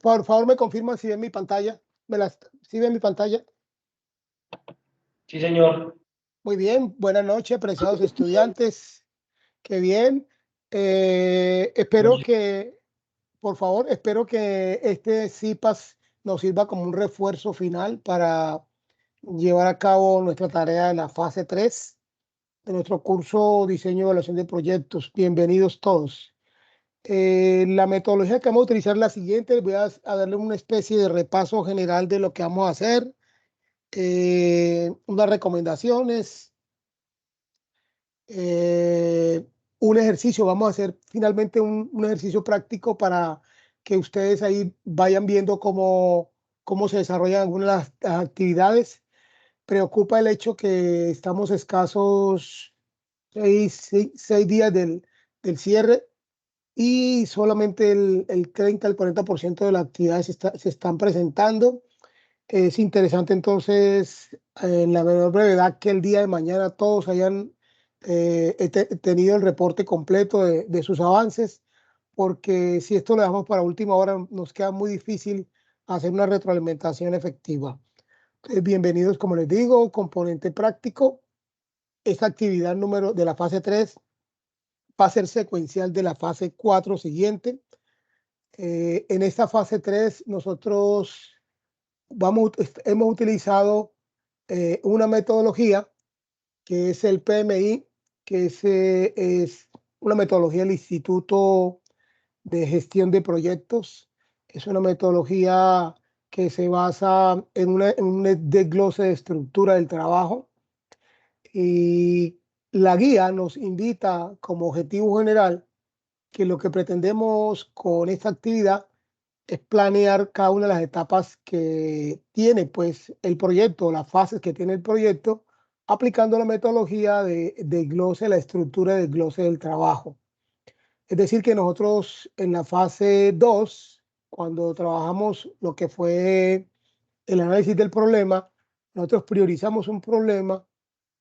Por favor, me confirman si ven mi pantalla. ¿Sí ven mi pantalla? Sí, señor. Muy bien. Buenas noches, apreciados estudiantes. Qué bien. Espero que, por favor, espero que este CIPAS nos sirva como un refuerzo final para llevar a cabo nuestra tarea de la fase 3 de nuestro curso Diseño y Evaluación de Proyectos. Bienvenidos todos. La metodología que vamos a utilizar es la siguiente. Voy a darle una especie de repaso general de lo que vamos a hacer, unas recomendaciones, un ejercicio. Vamos a hacer finalmente un ejercicio práctico para que ustedes ahí vayan viendo cómo se desarrollan algunas de las actividades. Preocupa el hecho que estamos escasos 6 días del cierre y solamente el 30 al 40% de las actividades se están presentando. Es interesante entonces, en la menor brevedad, que el día de mañana todos hayan tenido el reporte completo de sus avances, porque si esto lo dejamos para última hora, nos queda muy difícil hacer una retroalimentación efectiva. Bienvenidos, como les digo, componente práctico. Esta actividad número de la fase 3 va a ser secuencial de la fase 4 siguiente. En esta fase 3 nosotros hemos utilizado una metodología que es el PMI, que es una metodología del Instituto de Gestión de Proyectos. Es una metodología que se basa en un desglose de estructura del trabajo, y la guía nos invita como objetivo general que lo que pretendemos con esta actividad es planear cada una de las etapas que tiene pues el proyecto, las fases que tiene el proyecto, aplicando la metodología de glose, la estructura del glose del trabajo. Es decir, que nosotros en la fase 2, cuando trabajamos lo que fue el análisis del problema, nosotros priorizamos un problema,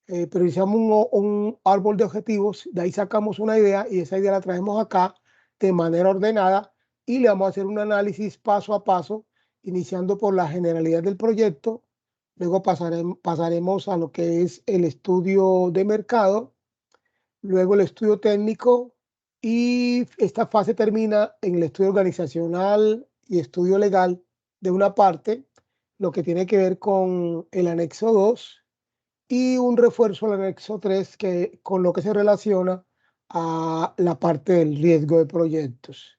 priorizamos un árbol de objetivos, de ahí sacamos una idea y esa idea la traemos acá de manera ordenada y le vamos a hacer un análisis paso a paso, iniciando por la generalidad del proyecto. Luego pasaremos a lo que es el estudio de mercado, luego el estudio técnico, y esta fase termina en el estudio organizacional y estudio legal de una parte, lo que tiene que ver con el anexo 2 y un refuerzo al anexo 3 que, con lo que se relaciona a la parte del riesgo de proyectos.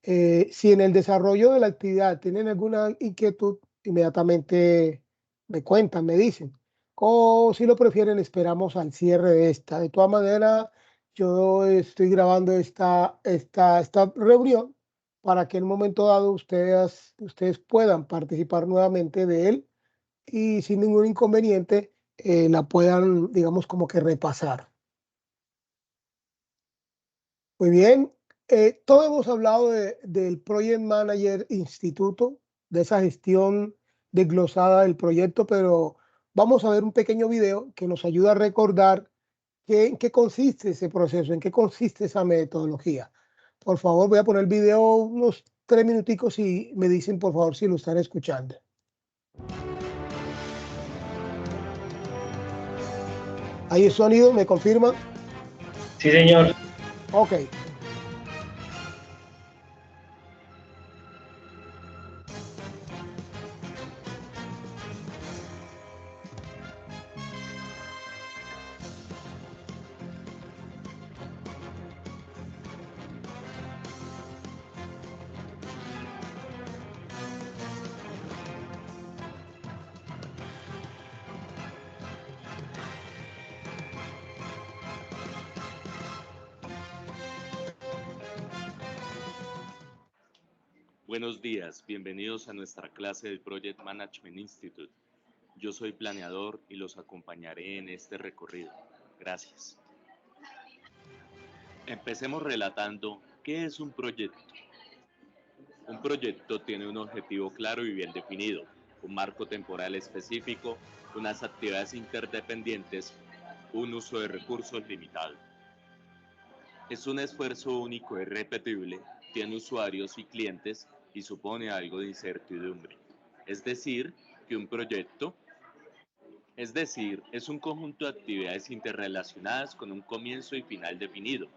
Si en el desarrollo de la actividad tienen alguna inquietud, inmediatamente me cuentan, me dicen. O si lo prefieren, esperamos al cierre de esta. De todas maneras, yo estoy grabando esta reunión para que en un momento dado ustedes puedan participar nuevamente de él y sin ningún inconveniente la puedan, digamos, como que repasar. Muy bien. Todos hemos hablado del Project Manager Instituto, de esa gestión desglosada del proyecto, pero vamos a ver un pequeño video que nos ayuda a recordar en qué consiste ese proceso, en qué consiste esa metodología. Por favor, voy a poner el video unos 3 minuticos y me dicen, por favor, si lo están escuchando. ¿Ahí el sonido? ¿Me confirma? Sí, señor. Ok. Buenos días, bienvenidos a nuestra clase del Project Management Institute. Yo soy planeador y los acompañaré en este recorrido. Gracias. Empecemos relatando qué es un proyecto. Un proyecto tiene un objetivo claro y bien definido, un marco temporal específico, unas actividades interdependientes, un uso de recursos limitado. Es un esfuerzo único y repetible, tiene usuarios y clientes y supone algo de incertidumbre. Es decir, que un proyecto, es un conjunto de actividades interrelacionadas con un comienzo y final definido,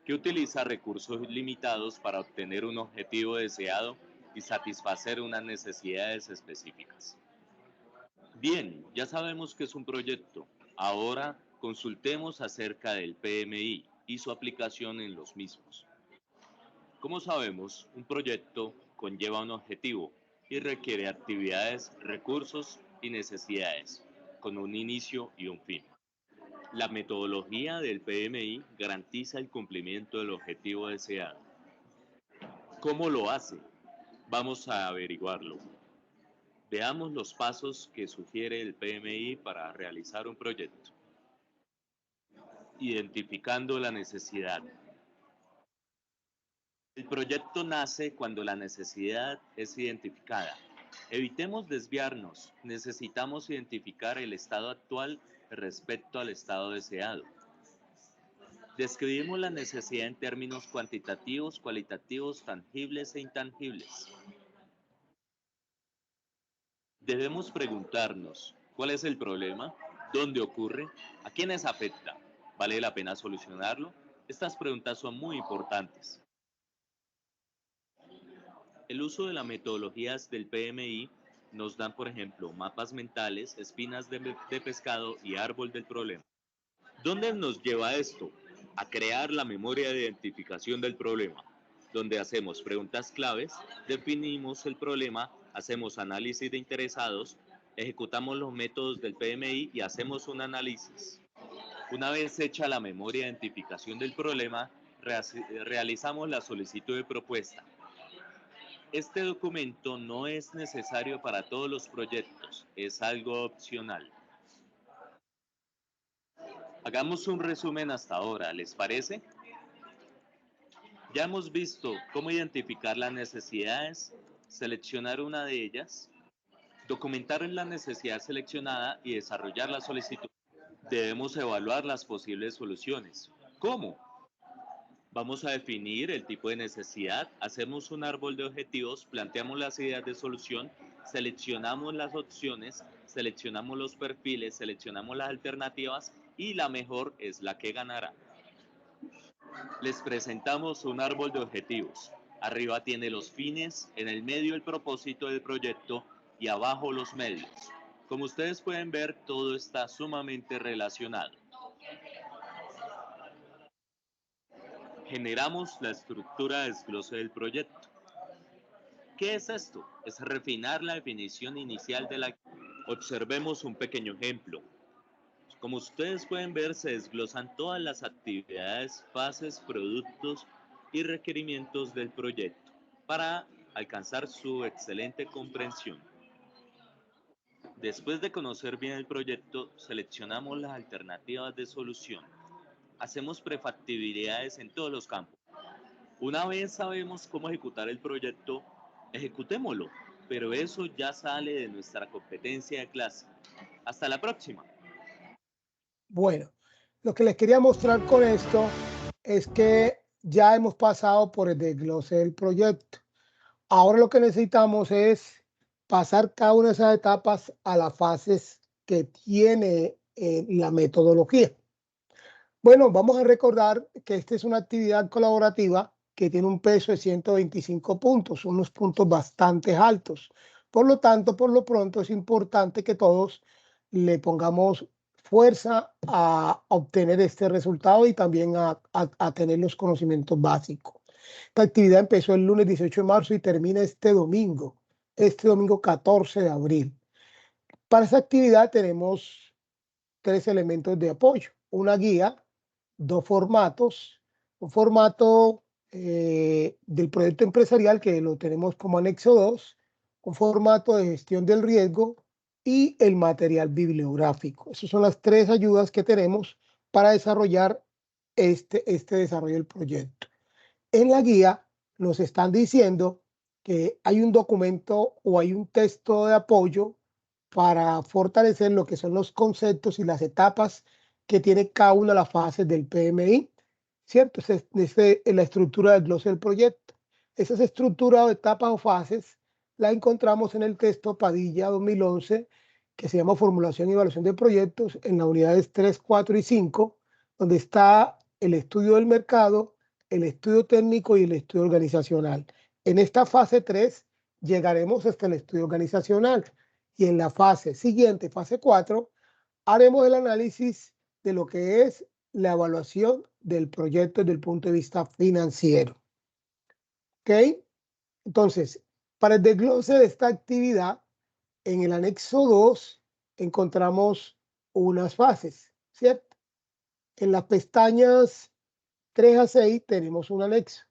que utiliza recursos limitados para obtener un objetivo deseado y satisfacer unas necesidades específicas. Bien, ya sabemos que es un proyecto. Ahora consultemos acerca del PMI y su aplicación en los mismos. Como sabemos, un proyecto conlleva un objetivo y requiere actividades, recursos y necesidades, con un inicio y un fin. La metodología del PMI garantiza el cumplimiento del objetivo deseado. ¿Cómo lo hace? Vamos a averiguarlo. Veamos los pasos que sugiere el PMI para realizar un proyecto. Identificando la necesidad. El proyecto nace cuando la necesidad es identificada. Evitemos desviarnos. Necesitamos identificar el estado actual respecto al estado deseado. Describimos la necesidad en términos cuantitativos, cualitativos, tangibles e intangibles. Debemos preguntarnos, ¿cuál es el problema? ¿Dónde ocurre? ¿A quiénes afecta? ¿Vale la pena solucionarlo? Estas preguntas son muy importantes. El uso de las metodologías del PMI nos dan, por ejemplo, mapas mentales, espinas de pescado y árbol del problema. ¿Dónde nos lleva esto? A crear la memoria de identificación del problema, donde hacemos preguntas claves, definimos el problema, hacemos análisis de interesados, ejecutamos los métodos del PMI y hacemos un análisis. Una vez hecha la memoria de identificación del problema, realizamos la solicitud de propuesta. Este documento no es necesario para todos los proyectos, es algo opcional. Hagamos un resumen hasta ahora, ¿les parece? Ya hemos visto cómo identificar las necesidades, seleccionar una de ellas, documentar la necesidad seleccionada y desarrollar la solicitud. Debemos evaluar las posibles soluciones. ¿Cómo? Vamos a definir el tipo de necesidad, hacemos un árbol de objetivos, planteamos las ideas de solución, seleccionamos las opciones, seleccionamos los perfiles, seleccionamos las alternativas y la mejor es la que ganará. Les presentamos un árbol de objetivos. Arriba tiene los fines, en el medio el propósito del proyecto y abajo los medios. Como ustedes pueden ver, todo está sumamente relacionado. Generamos la estructura de desglose del proyecto. ¿Qué es esto? Es refinar la definición inicial de la... Observemos un pequeño ejemplo. Como ustedes pueden ver, se desglosan todas las actividades, fases, productos y requerimientos del proyecto para alcanzar su excelente comprensión. Después de conocer bien el proyecto, seleccionamos las alternativas de solución. Hacemos prefactibilidades en todos los campos. Una vez sabemos cómo ejecutar el proyecto, ejecutémoslo, pero eso ya sale de nuestra competencia de clase. Hasta la próxima. Bueno, lo que les quería mostrar con esto es que ya hemos pasado por el desglose del proyecto. Ahora lo que necesitamos es pasar cada una de esas etapas a las fases que tiene la metodología. Bueno, vamos a recordar que esta es una actividad colaborativa que tiene un peso de 125 puntos, unos puntos bastante altos. Por lo tanto, por lo pronto es importante que todos le pongamos fuerza a obtener este resultado y también a tener los conocimientos básicos. Esta actividad empezó el lunes 18 de marzo y termina este domingo 14 de abril. Para esa actividad tenemos 3 elementos de apoyo: una guía, 2 formatos, un formato del proyecto empresarial que lo tenemos como anexo 2, un formato de gestión del riesgo y el material bibliográfico. Esas son las 3 ayudas que tenemos para desarrollar este desarrollo del proyecto. En la guía nos están diciendo que hay un documento o hay un texto de apoyo para fortalecer lo que son los conceptos y las etapas que tiene cada una de las fases del PMI, ¿cierto? Es la estructura del glosario del proyecto. Esas estructuras, etapas o fases la encontramos en el texto Padilla 2011, que se llama Formulación y Evaluación de Proyectos, en las unidades 3, 4 y 5, donde está el estudio del mercado, el estudio técnico y el estudio organizacional. En esta fase 3 llegaremos hasta el estudio organizacional y en la fase siguiente, fase 4, haremos el análisis de lo que es la evaluación del proyecto desde el punto de vista financiero. ¿Ok? Entonces, para el desglose de esta actividad, en el anexo 2 encontramos unas fases, ¿cierto? En las pestañas 3 a 6 tenemos un anexo.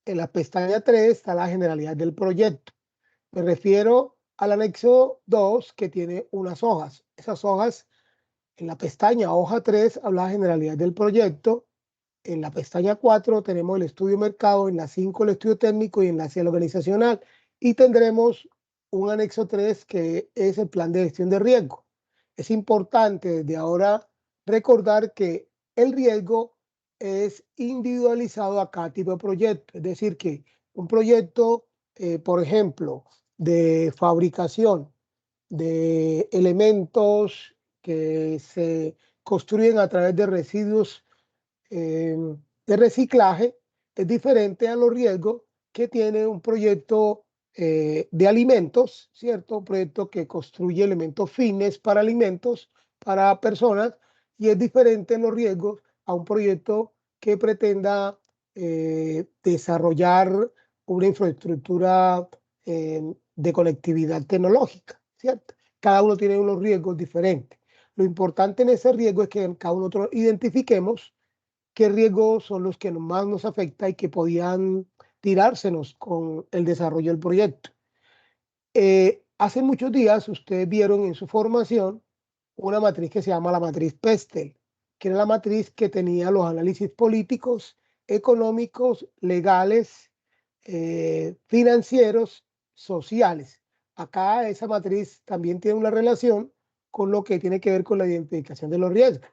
En la pestaña 3 está la generalidad del proyecto. Me refiero al anexo 2 que tiene unas hojas. Esas hojas, en la pestaña hoja 3 habla de generalidad del proyecto. En la pestaña 4 tenemos el estudio mercado, en la 5 el estudio técnico y en la 6 el organizacional. Y tendremos un anexo 3 que es el plan de gestión de riesgo. Es importante desde ahora recordar que el riesgo es individualizado a cada tipo de proyecto. Es decir, que un proyecto, por ejemplo, de fabricación de elementos que se construyen a través de residuos de reciclaje es diferente a los riesgos que tiene un proyecto de alimentos, ¿cierto? Un proyecto que construye elementos fines para alimentos, para personas, y es diferente en los riesgos a un proyecto que pretenda desarrollar una infraestructura de conectividad tecnológica, ¿cierto? Cada uno tiene unos riesgos diferentes. Lo importante en ese riesgo es que en cada uno identifiquemos qué riesgos son los que más nos afecta y que podían tirársenos con el desarrollo del proyecto. Hace muchos días ustedes vieron en su formación una matriz que se llama la matriz Pestel, que era la matriz que tenía los análisis políticos, económicos, legales, financieros, sociales. Acá esa matriz también tiene una relación con lo que tiene que ver con la identificación de los riesgos.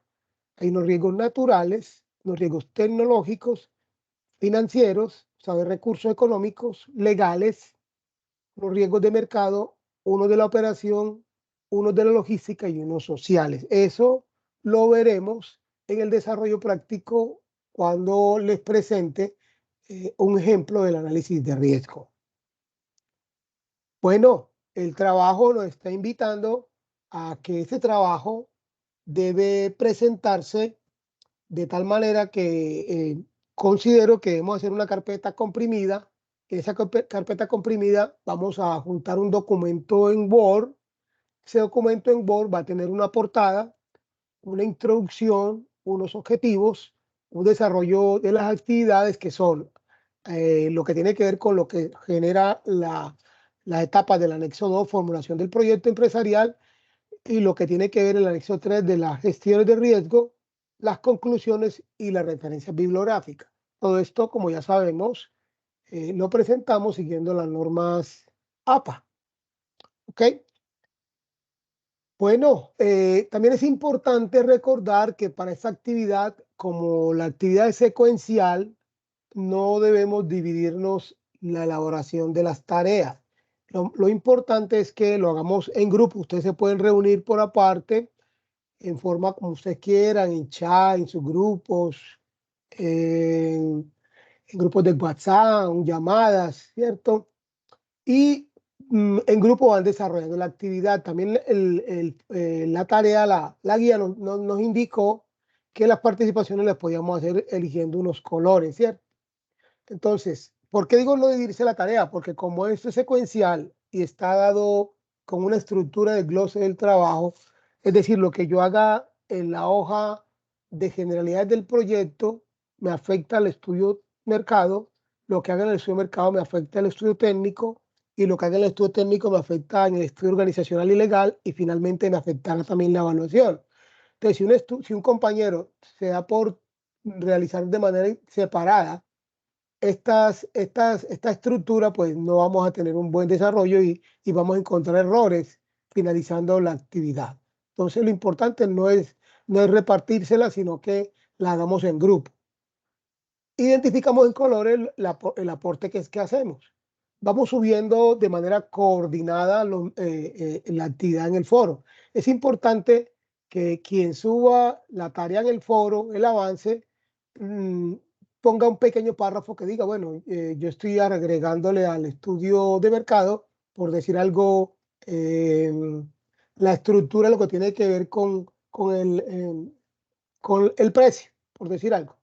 Hay unos riesgos naturales, los riesgos tecnológicos, financieros, o sea, de recursos económicos, legales, los riesgos de mercado, uno de la operación, uno de la logística y unos sociales. Eso lo veremos en el desarrollo práctico cuando les presente un ejemplo del análisis de riesgo. Bueno, el trabajo nos está invitando a que ese trabajo debe presentarse de tal manera que considero que debemos hacer una carpeta comprimida. En esa carpeta comprimida vamos a juntar un documento en Word. Ese documento en Word va a tener una portada, una introducción, unos objetivos, un desarrollo de las actividades que son lo que tiene que ver con lo que genera las etapas del anexo 2, formulación del proyecto empresarial, y lo que tiene que ver el anexo 3 de las gestiones de riesgo, las conclusiones y las referencias bibliográficas. Todo esto, como ya sabemos, lo presentamos siguiendo las normas APA. ¿Ok? Bueno, también es importante recordar que para esta actividad, como la actividad es secuencial, no debemos dividirnos la elaboración de las tareas. Lo importante es que lo hagamos en grupo. Ustedes se pueden reunir por aparte en forma como ustedes quieran, en chat, en sus grupos, en grupos de WhatsApp, en llamadas, ¿cierto? Y en grupo van desarrollando la actividad. También la tarea, la guía nos indicó que las participaciones las podíamos hacer eligiendo unos colores, ¿cierto? Entonces, ¿por qué digo no dividirse la tarea? Porque como esto es secuencial y está dado con una estructura de glose del trabajo, es decir, lo que yo haga en la hoja de generalidades del proyecto me afecta al estudio mercado, lo que haga en el estudio mercado me afecta al estudio técnico y lo que haga en el estudio técnico me afecta en el estudio organizacional y legal y finalmente me afectará también la evaluación. Entonces, si un compañero se da por realizar de manera separada esta estructura, pues no vamos a tener un buen desarrollo y vamos a encontrar errores finalizando la actividad. Entonces, lo importante no es repartírsela, sino que la hagamos en grupo. Identificamos en color el aporte que hacemos. Vamos subiendo de manera coordinada la actividad en el foro. Es importante que quien suba la tarea en el foro, el avance, ponga un pequeño párrafo que diga, bueno, yo estoy agregándole al estudio de mercado, por decir algo, la estructura, lo que tiene que ver con el precio, por decir algo.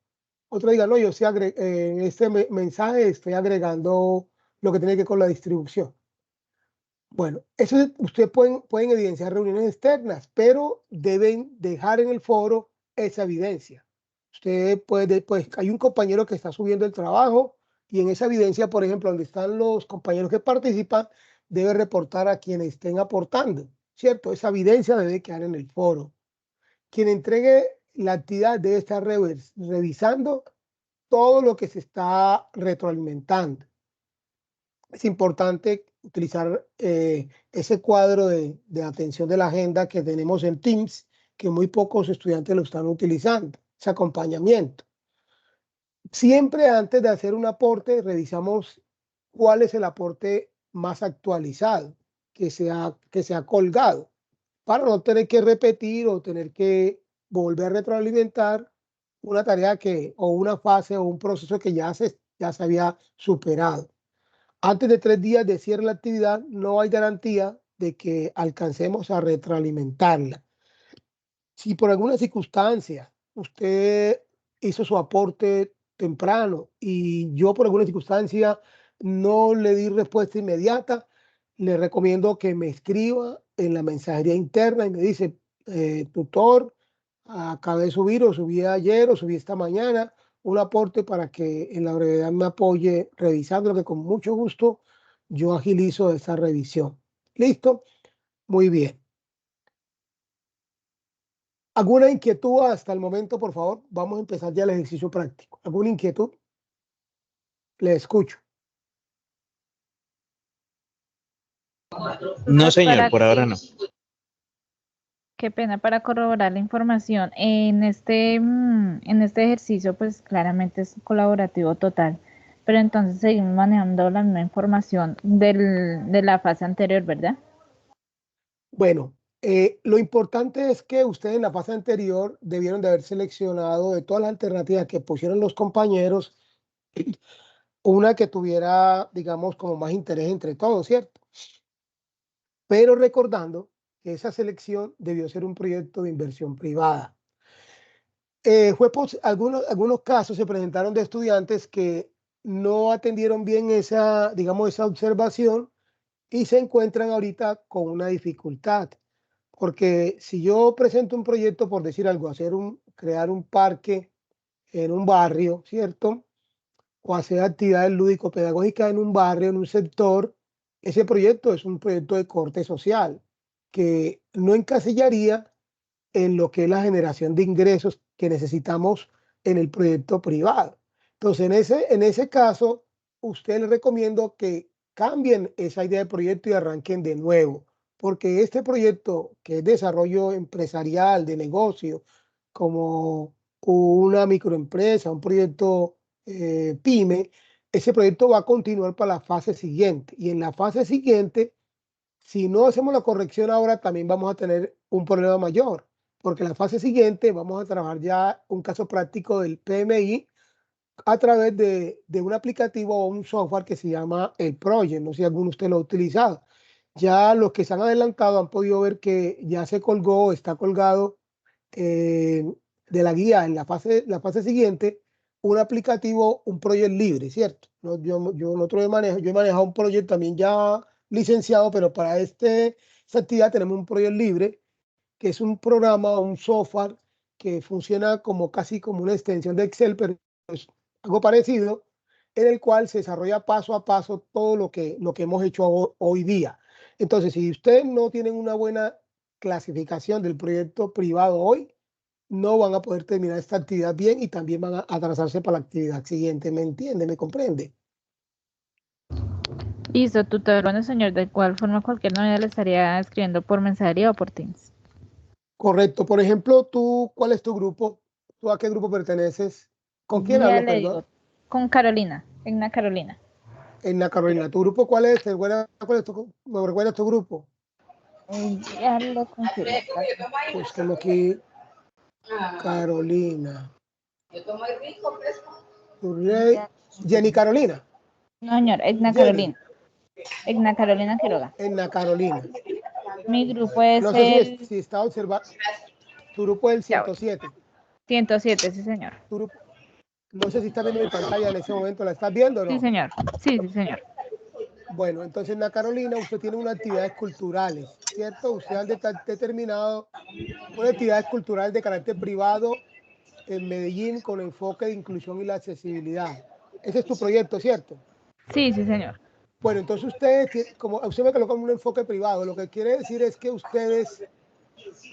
Otro diga, no, yo estoy en este mensaje estoy agregando lo que tiene que ver con la distribución. Bueno, eso ustedes pueden evidenciar reuniones externas, pero deben dejar en el foro esa evidencia. Usted puede, pues, hay un compañero que está subiendo el trabajo y en esa evidencia, por ejemplo, donde están los compañeros que participan, debe reportar a quienes estén aportando, ¿cierto? Esa evidencia debe quedar en el foro. Quien entregue la actividad debe estar revisando todo lo que se está retroalimentando. Es importante utilizar ese cuadro de atención de la agenda que tenemos en Teams, que muy pocos estudiantes lo están utilizando, ese acompañamiento. Siempre antes de hacer un aporte, revisamos cuál es el aporte más actualizado que se ha colgado, para no tener que repetir o tener que volver a retroalimentar una tarea o una fase o un proceso que ya se había superado. Antes de 3 días de cierre de la actividad, no hay garantía de que alcancemos a retroalimentarla. Si por alguna circunstancia usted hizo su aporte temprano y yo por alguna circunstancia no le di respuesta inmediata, le recomiendo que me escriba en la mensajería interna y me dice, tutor, acabé de subir o subí ayer o subí esta mañana un aporte para que en la brevedad me apoye revisando, que con mucho gusto yo agilizo esa revisión. ¿Listo? Muy bien. ¿Alguna inquietud hasta el momento, por favor? Vamos a empezar ya el ejercicio práctico. ¿Alguna inquietud? Le escucho. No, señor, por ahora no. Qué pena, para corroborar la información. En este ejercicio, pues claramente es colaborativo total, pero entonces seguimos manejando la misma información de la fase anterior, ¿verdad? Bueno, lo importante es que ustedes en la fase anterior debieron de haber seleccionado de todas las alternativas que pusieron los compañeros, una que tuviera, digamos, como más interés entre todos, ¿cierto? Pero recordando que esa selección debió ser un proyecto de inversión privada. Algunos casos se presentaron de estudiantes que no atendieron bien esa, digamos, esa observación y se encuentran ahorita con una dificultad. Porque si yo presento un proyecto, por decir algo, crear un parque en un barrio, ¿cierto? O hacer actividades lúdico-pedagógicas en un barrio, en un sector, ese proyecto es un proyecto de corte social que no encasillaría en lo que es la generación de ingresos que necesitamos en el proyecto privado. Entonces, en ese caso, usted le recomiendo que cambien esa idea de proyecto y arranquen de nuevo, porque este proyecto que es desarrollo empresarial, de negocio, como una microempresa, un proyecto pyme, ese proyecto va a continuar para la fase siguiente. Y en la fase siguiente, si no hacemos la corrección ahora, también vamos a tener un problema mayor, porque en la fase siguiente vamos a trabajar ya un caso práctico del PMI a través de un aplicativo o un software que se llama el Project. No sé si alguno de ustedes lo ha utilizado. Ya los que se han adelantado han podido ver que ya se colgó, está colgado de la guía en la fase siguiente, un aplicativo, un Project libre, ¿cierto? No, yo he manejado un Project también ya licenciado, pero para esta actividad tenemos un Project libre, que es un programa, un software que funciona como casi como una extensión de Excel, pero es algo parecido, en el cual se desarrolla paso a paso todo lo que hemos hecho hoy día. Entonces, si ustedes no tienen una buena clasificación del proyecto privado hoy, no van a poder terminar esta actividad bien y también van a atrasarse para la actividad siguiente. ¿Me entiende? ¿Me comprende? Listo, tutor. Bueno, señor, de igual forma cualquier novedad le estaría escribiendo por mensajería o por Teams. Correcto. Por ejemplo, ¿cuál es tu grupo? ¿Tú a qué grupo perteneces? ¿Con quién Ya hablo, le perdón? digo, Con Carolina, Egna Carolina. Egna Carolina. ¿Tu grupo cuál es? ¿Me recuerdas tu grupo? Ya le confirmo. Busquemos aquí Carolina. Jenny Carolina. No, señor, Egna Jenny. Carolina. Egna Carolina Quiroga. Egna Carolina. Mi grupo es No sé el si está observando. Tu grupo es el 107. 107, sí, señor. Tu grupo, no sé si está viendo mi pantalla en ese momento. ¿La estás viendo o no? Sí, señor. Sí, sí, señor. Bueno, entonces en la Carolina usted tiene unas actividades culturales, ¿cierto? Usted ha determinado unas actividades culturales de carácter privado en Medellín con enfoque de inclusión y la accesibilidad. Ese es tu proyecto, ¿cierto? Sí, sí, señor. Bueno, entonces ustedes, como usted me colocó en un enfoque privado, lo que quiere decir es que ustedes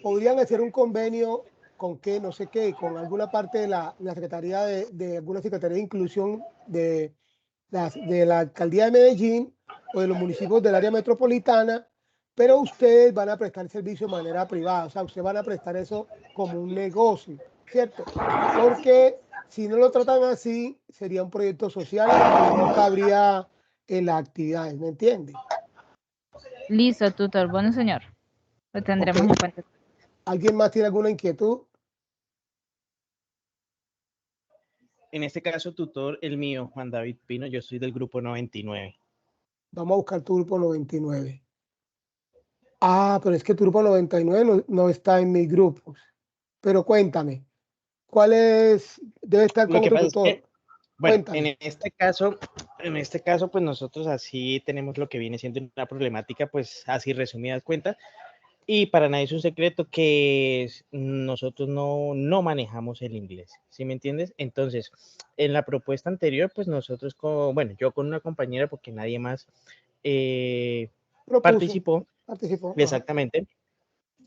podrían hacer un convenio con qué, no sé qué, con alguna parte de la Secretaría de alguna Secretaría de Inclusión de la Alcaldía de Medellín o de los municipios del área metropolitana, pero ustedes van a prestar servicio de manera privada, o sea, ustedes van a prestar eso como un negocio, ¿cierto? Porque si no lo tratan así, sería un proyecto social y no cabría en las actividades, ¿me entiende? Listo, tutor. Bueno, señor. Lo tendremos Ok. en cuenta. ¿Alguien más tiene alguna inquietud? En este caso, tutor, el mío, Juan David Pino, yo soy del grupo 99. Vamos a buscar tu grupo 99. Ah, pero es que tu grupo 99 no está en mis grupos. Pero cuéntame, ¿cuál es? Debe estar Lo con que otro pasa es tutor. que, bueno, Cuéntame. en este caso, pues nosotros así tenemos lo que viene siendo una problemática, pues así resumidas cuentas, y para nadie es un secreto que nosotros no manejamos el inglés, ¿sí me entiendes? Entonces, en la propuesta anterior, pues nosotros, bueno, yo con una compañera, porque nadie más participó, Participó. exactamente.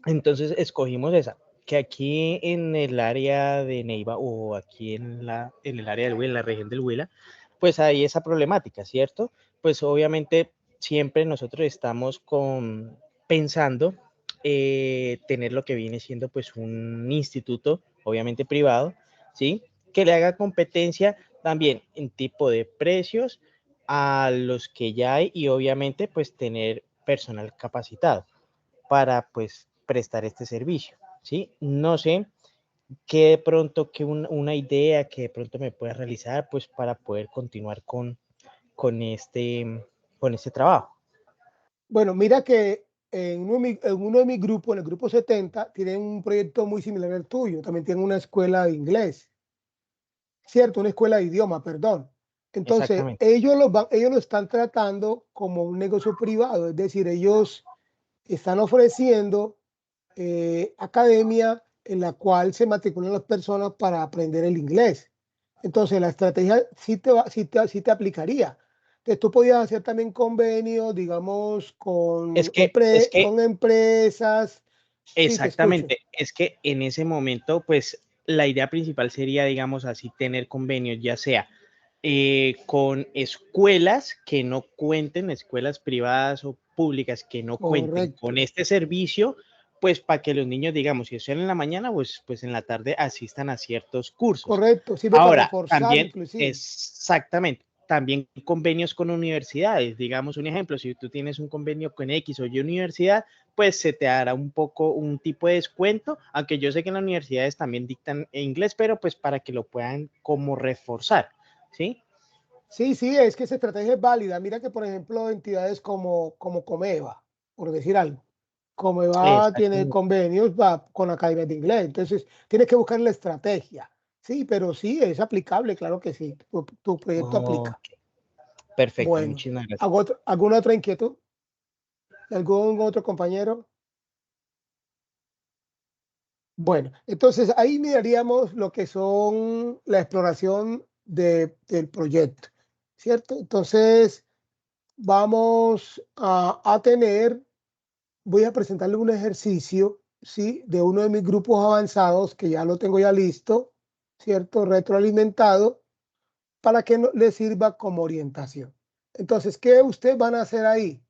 Entonces escogimos esa, que aquí en el área de Neiva o aquí en el área del Huila, en la región del Huila, pues hay esa problemática, ¿cierto? Pues obviamente siempre nosotros estamos pensando tener lo que viene siendo pues un instituto, obviamente privado, ¿sí? Que le haga competencia también en tipo de precios a los que ya hay y obviamente pues tener personal capacitado para pues prestar este servicio, ¿sí? No sé qué de pronto, una idea que de pronto me pueda realizar pues para poder continuar con este trabajo. Bueno, mira que en uno de mis grupos, en el grupo 70, tienen un proyecto muy similar al tuyo. También tienen una escuela de inglés, ¿cierto? Una escuela de idioma, perdón. Entonces, Exactamente. ellos lo están tratando como un negocio privado, es decir, ellos están ofreciendo academia en la cual se matriculan las personas para aprender el inglés. Entonces, la estrategia sí te aplicaría. Entonces, tú podías hacer también convenios, digamos, con empresas. Sí, te escucho. Exactamente, es que en ese momento, pues la idea principal sería, digamos así, tener convenios, ya sea con escuelas que no cuenten, escuelas privadas o públicas que no cuenten Correcto. con este servicio, pues para que los niños, digamos, si estudian en la mañana, pues en la tarde asistan a ciertos cursos. Correcto, sirve para Ahora, reforzar también, inclusive. exactamente, también convenios con universidades. Digamos un ejemplo, si tú tienes un convenio con X o Y universidad, pues se te hará un tipo de descuento, aunque yo sé que en las universidades también dictan inglés, pero pues para que lo puedan como reforzar, ¿sí? Sí, es que esa estrategia es válida. Mira que, por ejemplo, entidades como Comeva, por decir algo, Comeva tiene convenios con academias de inglés. Entonces, tienes que buscar la estrategia. Sí, pero sí, es aplicable, claro que sí. Tu proyecto aplica. Perfecto, Bueno, muchísimas gracias. ¿alguna otra inquietud? ¿Algún otro compañero? Bueno, entonces ahí miraríamos lo que son la exploración del proyecto, ¿cierto? Entonces, vamos a tener, voy a presentarle un ejercicio, ¿sí? De uno de mis grupos avanzados, que ya lo tengo ya listo, ¿cierto? Retroalimentado, para que le sirva como orientación. Entonces, ¿qué ustedes van a hacer ahí?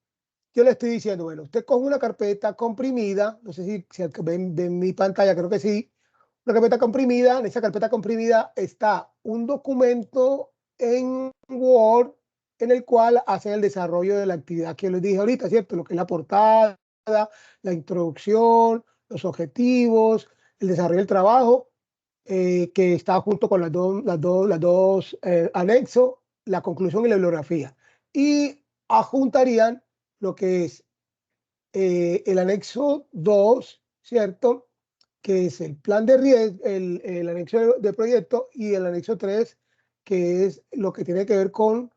Yo le estoy diciendo, bueno, usted coge una carpeta comprimida, no sé si ven mi pantalla, creo que sí, una carpeta comprimida, en esa carpeta comprimida está un documento en Word, en el cual hacen el desarrollo de la actividad que les dije ahorita, ¿cierto? Lo que es la portada, la introducción, los objetivos, el desarrollo del trabajo, que está junto con las dos anexos, la conclusión y la bibliografía. Y adjuntarían lo que es el anexo 2, ¿cierto? Que es el plan de riesgo, el anexo de proyecto, y el anexo 3, que es lo que tiene que ver con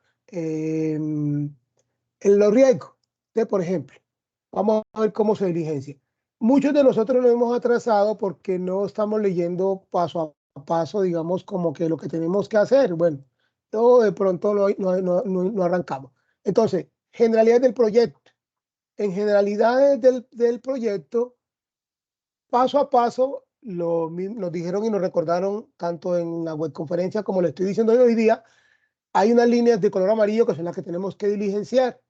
los riesgos. Entonces, por ejemplo, vamos a ver cómo se diligencia. Muchos de nosotros nos hemos atrasado porque no estamos leyendo paso a paso, digamos, como que lo que tenemos que hacer. Bueno, o de pronto no arrancamos. Entonces, generalidades del proyecto. En generalidades del proyecto, paso a paso, nos dijeron y nos recordaron tanto en la webconferencia como le estoy diciendo hoy día, hay unas líneas de color amarillo que son las que tenemos que diligenciar.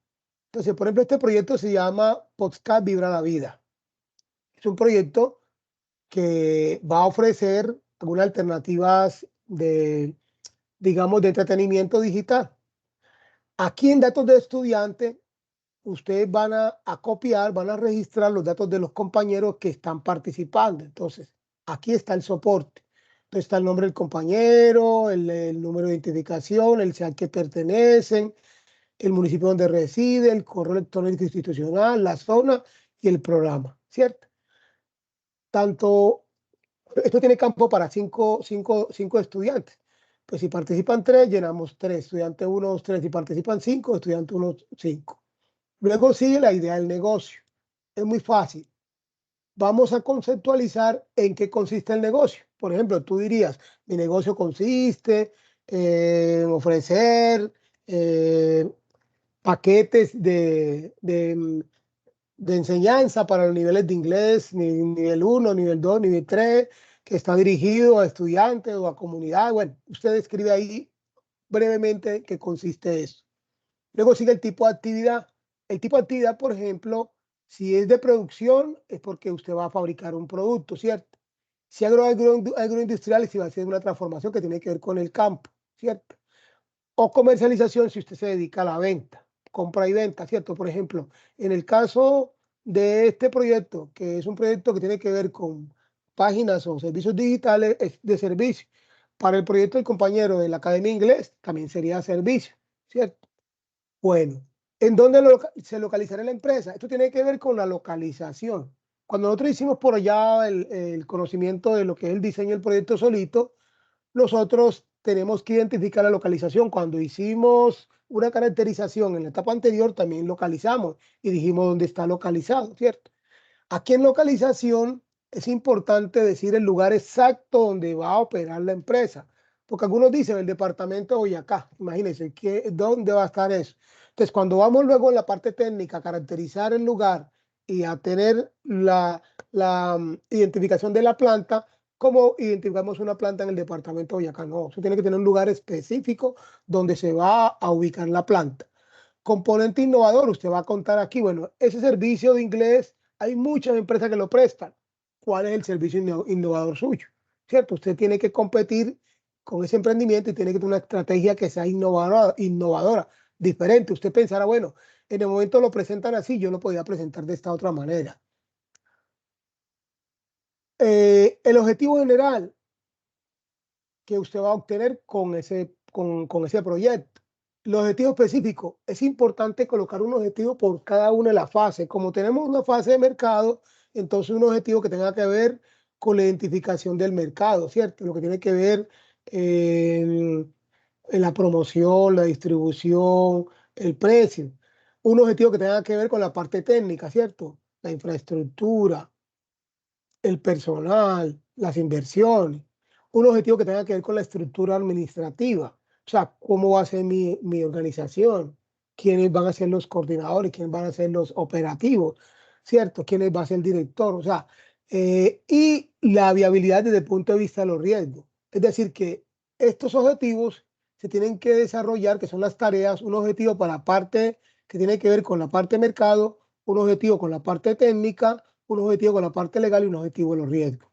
Entonces, por ejemplo, este proyecto se llama Podcast Vibra la Vida. Es un proyecto que va a ofrecer algunas alternativas digamos, de entretenimiento digital. Aquí en datos de estudiante, ustedes van a copiar, van a registrar los datos de los compañeros que están participando. Entonces, aquí está el soporte. Entonces está el nombre del compañero, el número de identificación, el SEA al que pertenecen, el municipio donde reside, el correo electrónico institucional, la zona y el programa, ¿cierto? Esto tiene campo para cinco estudiantes. Pues si participan 3, llenamos 3. Estudiante 1, 2, 3. Si participan 5, estudiante 1, 5. Luego sigue la idea del negocio. Es muy fácil. Vamos a conceptualizar en qué consiste el negocio. Por ejemplo, tú dirías, mi negocio consiste en ofrecer paquetes de enseñanza para los niveles de inglés, nivel 1, nivel 2, nivel 3, que está dirigido a estudiantes o a comunidad. Bueno, usted escribe ahí brevemente qué consiste eso. Luego sigue el tipo de actividad. El tipo de actividad, por ejemplo, si es de producción, es porque usted va a fabricar un producto, ¿cierto? Si agroindustrial, si va a hacer una transformación que tiene que ver con el campo, ¿cierto? O comercialización, si usted se dedica a la venta, compra y venta, ¿cierto? Por ejemplo, en el caso de este proyecto, que es un proyecto que tiene que ver con páginas o servicios digitales de servicio. Para el proyecto del compañero de la Academia de Inglés, también sería servicio, ¿cierto? Bueno, ¿en dónde se localizará la empresa? Esto tiene que ver con la localización. Cuando nosotros hicimos por allá el conocimiento de lo que es el diseño del proyecto solito, nosotros tenemos que identificar la localización. Cuando hicimos una caracterización en la etapa anterior, también localizamos y dijimos dónde está localizado, ¿cierto? Aquí en localización es importante decir el lugar exacto donde va a operar la empresa, porque algunos dicen el departamento de Boyacá. Imagínense, ¿dónde va a estar eso? Entonces, cuando vamos luego en la parte técnica a caracterizar el lugar y a tener la identificación de la planta, ¿cómo identificamos una planta en el departamento de Boyacá? No, eso tiene que tener un lugar específico donde se va a ubicar la planta. Componente innovador, usted va a contar aquí, bueno, ese servicio de inglés, hay muchas empresas que lo prestan. ¿Cuál es el servicio innovador suyo? ¿Cierto? Usted tiene que competir con ese emprendimiento y tiene que tener una estrategia que sea innovadora, diferente. Usted pensará, bueno, en el momento lo presentan así, yo lo podía presentar de esta otra manera. El objetivo general que usted va a obtener con ese proyecto. El objetivo específico, es importante colocar un objetivo por cada una de las fases. Como tenemos una fase de mercado, entonces un objetivo que tenga que ver con la identificación del mercado, ¿cierto? Lo que tiene que ver en la promoción, la distribución, el precio. Un objetivo que tenga que ver con la parte técnica, ¿cierto? La infraestructura, el personal, las inversiones. Un objetivo que tenga que ver con la estructura administrativa. O sea, cómo va a ser mi organización, quiénes van a ser los coordinadores, quiénes van a ser los operativos, ¿cierto? ¿Quiénes va a ser el director? O sea, y la viabilidad desde el punto de vista de los riesgos. Es decir, que estos objetivos se tienen que desarrollar, que son las tareas, un objetivo para la parte que tiene que ver con la parte de mercado, un objetivo con la parte técnica, un objetivo con la parte legal y un objetivo de los riesgos.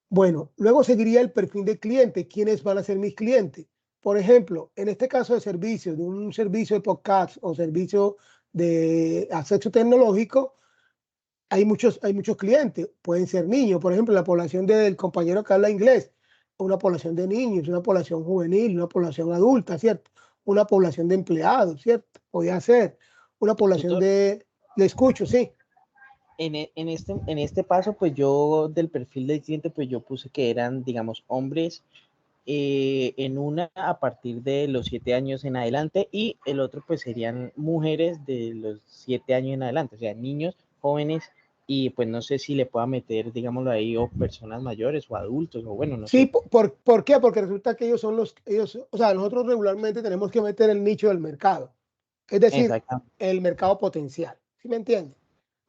Bueno, luego seguiría el perfil del cliente. ¿Quiénes van a ser mis clientes? Por ejemplo, en este caso de servicio, de un servicio de podcast o servicio de acceso tecnológico, hay muchos clientes. Pueden ser niños, por ejemplo, la población del compañero que habla inglés, una población de niños, una población juvenil, una población adulta, ¿cierto? Una población de empleados, ¿cierto? Podría ser una población Tutor, de... Le escucho, sí. en este paso, pues yo del perfil del cliente, pues yo puse que eran, digamos, hombres en una a partir de los 7 años en adelante y el otro pues serían mujeres de los 7 años en adelante, o sea, niños, jóvenes y pues no sé si le pueda meter, digámoslo ahí, o personas mayores o adultos o bueno, no Sí, sé. ¿por qué? Porque resulta que ellos son o sea, nosotros regularmente tenemos que meter el nicho del mercado, es decir, Exactamente. el mercado potencial, ¿sí me entiendes?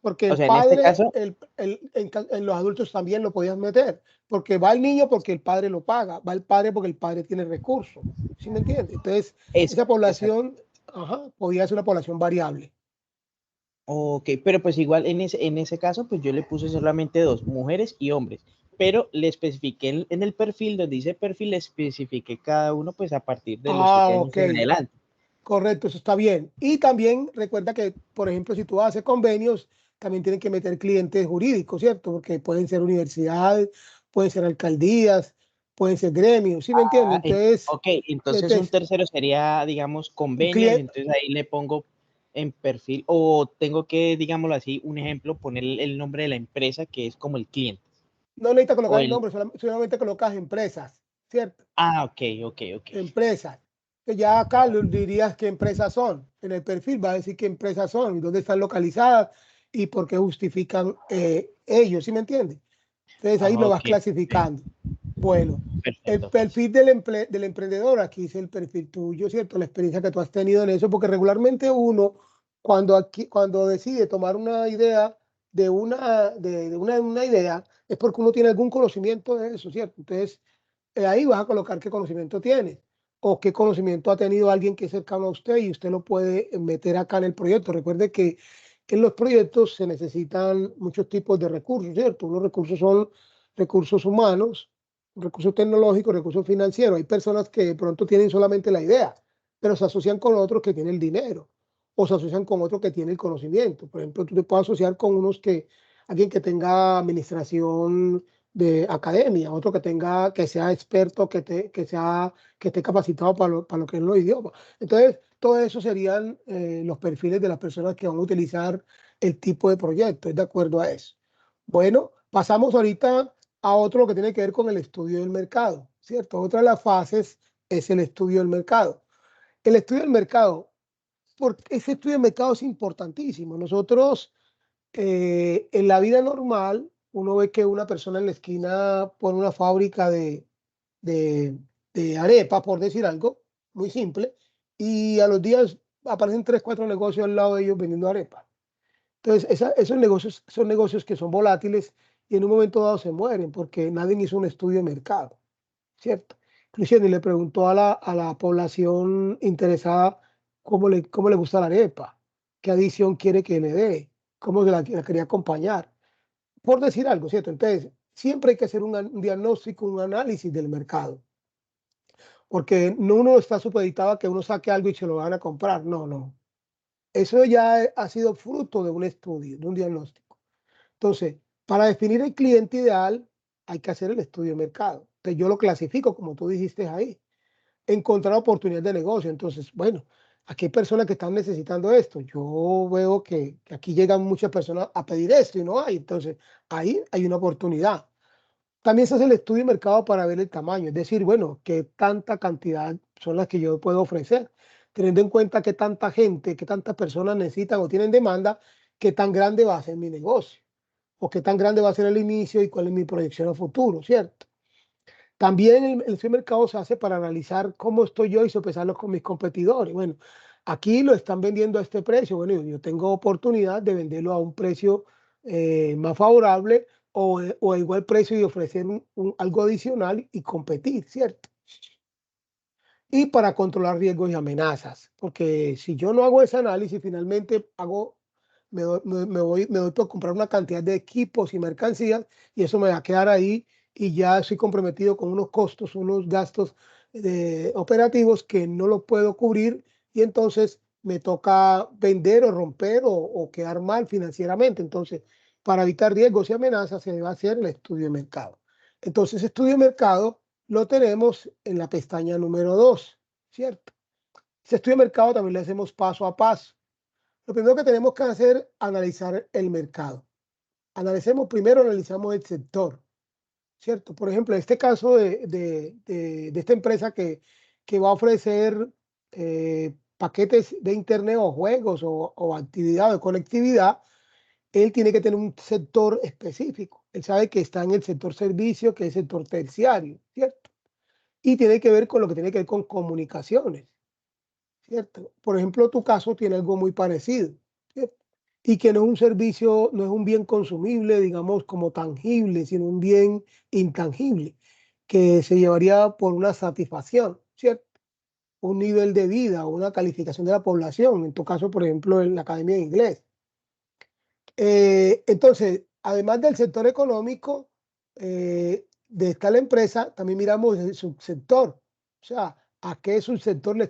Porque O el sea, en este padre, caso, en los adultos también lo podías meter, porque va el niño porque el padre lo paga, va el padre porque el padre tiene recursos, ¿sí me entiendes? Entonces, es esa exacto. población, podía ser una población variable. Ok, pero pues igual en ese caso, pues yo le puse solamente dos, mujeres y hombres, pero le especifiqué en el perfil, donde dice perfil, le especifiqué cada uno pues a partir de los Ah, 7 años ok, en adelante. correcto, eso está bien. Y también recuerda que, por ejemplo, si tú haces convenios, también tienen que meter clientes jurídicos, ¿cierto? Porque pueden ser universidades, pueden ser alcaldías, pueden ser gremios, ¿sí me entiendes? Ah, Entonces, ok, entonces un entonces tercero sería, digamos, un convenios, cliente, entonces ahí le pongo en perfil, o tengo que, digámoslo así, un ejemplo, poner el nombre de la empresa que es como el cliente, no necesitas o colocar el el, nombre, solamente colocas empresas, ¿cierto? ok, ok, ok. Empresas. Que ya acá dirías qué empresas son. En el perfil va a decir qué empresas son y dónde están localizadas y por qué justifican ellos, ¿sí me entiendes? Entonces ahí Ah, lo ok, vas clasificando. Bueno, el perfecto, parce. perfil del emprendedor, aquí es el perfil tuyo, ¿cierto? La experiencia que tú has tenido en eso, porque regularmente uno, cuando decide tomar una idea de una idea, es porque uno tiene algún conocimiento de eso, ¿cierto? Entonces, ahí vas a colocar qué conocimiento tiene o qué conocimiento ha tenido alguien que es cercano a usted y usted lo puede meter acá en el proyecto. Recuerde que en los proyectos se necesitan muchos tipos de recursos, ¿cierto? Unos recursos son recursos humanos, recursos tecnológicos, recursos financieros. Hay personas que de pronto tienen solamente la idea, pero se asocian con otros que tienen el dinero o se asocian con otros que tienen el conocimiento. Por ejemplo, tú te puedes asociar con alguien que tenga administración de academia, otro que tenga, que sea experto, que esté capacitado para lo que es los idiomas. Entonces, todo eso serían los perfiles de las personas que van a utilizar el tipo de proyecto, es de acuerdo a eso. Bueno, pasamos ahorita a otro que tiene que ver con el estudio del mercado, ¿cierto? Otra de las fases es el estudio del mercado. El estudio del mercado, porque ese estudio del mercado es importantísimo. Nosotros en la vida normal, uno ve que una persona en la esquina pone una fábrica de, de arepa, por decir algo, muy simple, y a los días aparecen tres, cuatro negocios al lado de ellos vendiendo arepas. Entonces, esos negocios son negocios que son volátiles y en un momento dado se mueren porque nadie hizo un estudio de mercado, ¿cierto? Inclusive le preguntó a la población interesada cómo le gusta la arepa, qué adición quiere que le dé, cómo la quería acompañar, por decir algo, ¿cierto? Entonces, siempre hay que hacer un diagnóstico, un análisis del mercado, porque no uno está supeditado a que uno saque algo y se lo van a comprar, no, no. Eso ya ha sido fruto de un estudio, de un diagnóstico. Entonces, para definir el cliente ideal, hay que hacer el estudio de mercado. Entonces, yo lo clasifico, como tú dijiste ahí, encontrar oportunidades de negocio. Entonces, bueno, aquí hay personas que están necesitando esto. Yo veo que aquí llegan muchas personas a pedir esto y no hay. Entonces, ahí hay una oportunidad. También se hace el estudio de mercado para ver el tamaño, es decir, bueno, qué tanta cantidad son las que yo puedo ofrecer, teniendo en cuenta que tanta gente, que tantas personas necesitan o tienen demanda, qué tan grande va a ser mi negocio o qué tan grande va a ser el inicio y cuál es mi proyección a futuro, ¿cierto? También el estudio de mercado se hace para analizar cómo estoy yo y sopesarlo con mis competidores. Bueno, aquí lo están vendiendo a este precio. Bueno, yo tengo oportunidad de venderlo a un precio más favorable o a igual precio y ofrecer algo adicional y competir, ¿cierto? Y para controlar riesgos y amenazas, porque si yo no hago ese análisis, finalmente me doy por comprar una cantidad de equipos y mercancías y eso me va a quedar ahí y ya estoy comprometido con unos costos, unos gastos operativos que no los puedo cubrir y entonces me toca vender o romper o quedar mal financieramente. Entonces, para evitar riesgos y amenazas, se debe hacer el estudio de mercado. Entonces, estudio de mercado lo tenemos en la pestaña número 2, ¿cierto? Ese estudio de mercado también le hacemos paso a paso. Lo primero que tenemos que hacer es analizar el mercado. Analizamos el sector, ¿cierto? Por ejemplo, en este caso de esta empresa que va a ofrecer paquetes de internet o juegos o actividad o conectividad, él tiene que tener un sector específico. Él sabe que está en el sector servicio, que es el sector terciario, ¿cierto? Y tiene que ver con lo que tiene que ver con comunicaciones, ¿cierto? Por ejemplo, tu caso tiene algo muy parecido, ¿cierto? Y que no es un servicio, no es un bien consumible, digamos, como tangible, sino un bien intangible, que se llevaría por una satisfacción, ¿cierto? Un nivel de vida o una calificación de la población, en tu caso, por ejemplo, en la Academia de Inglés. Entonces, además del sector económico de esta empresa, también miramos el subsector, o sea, a qué subsector le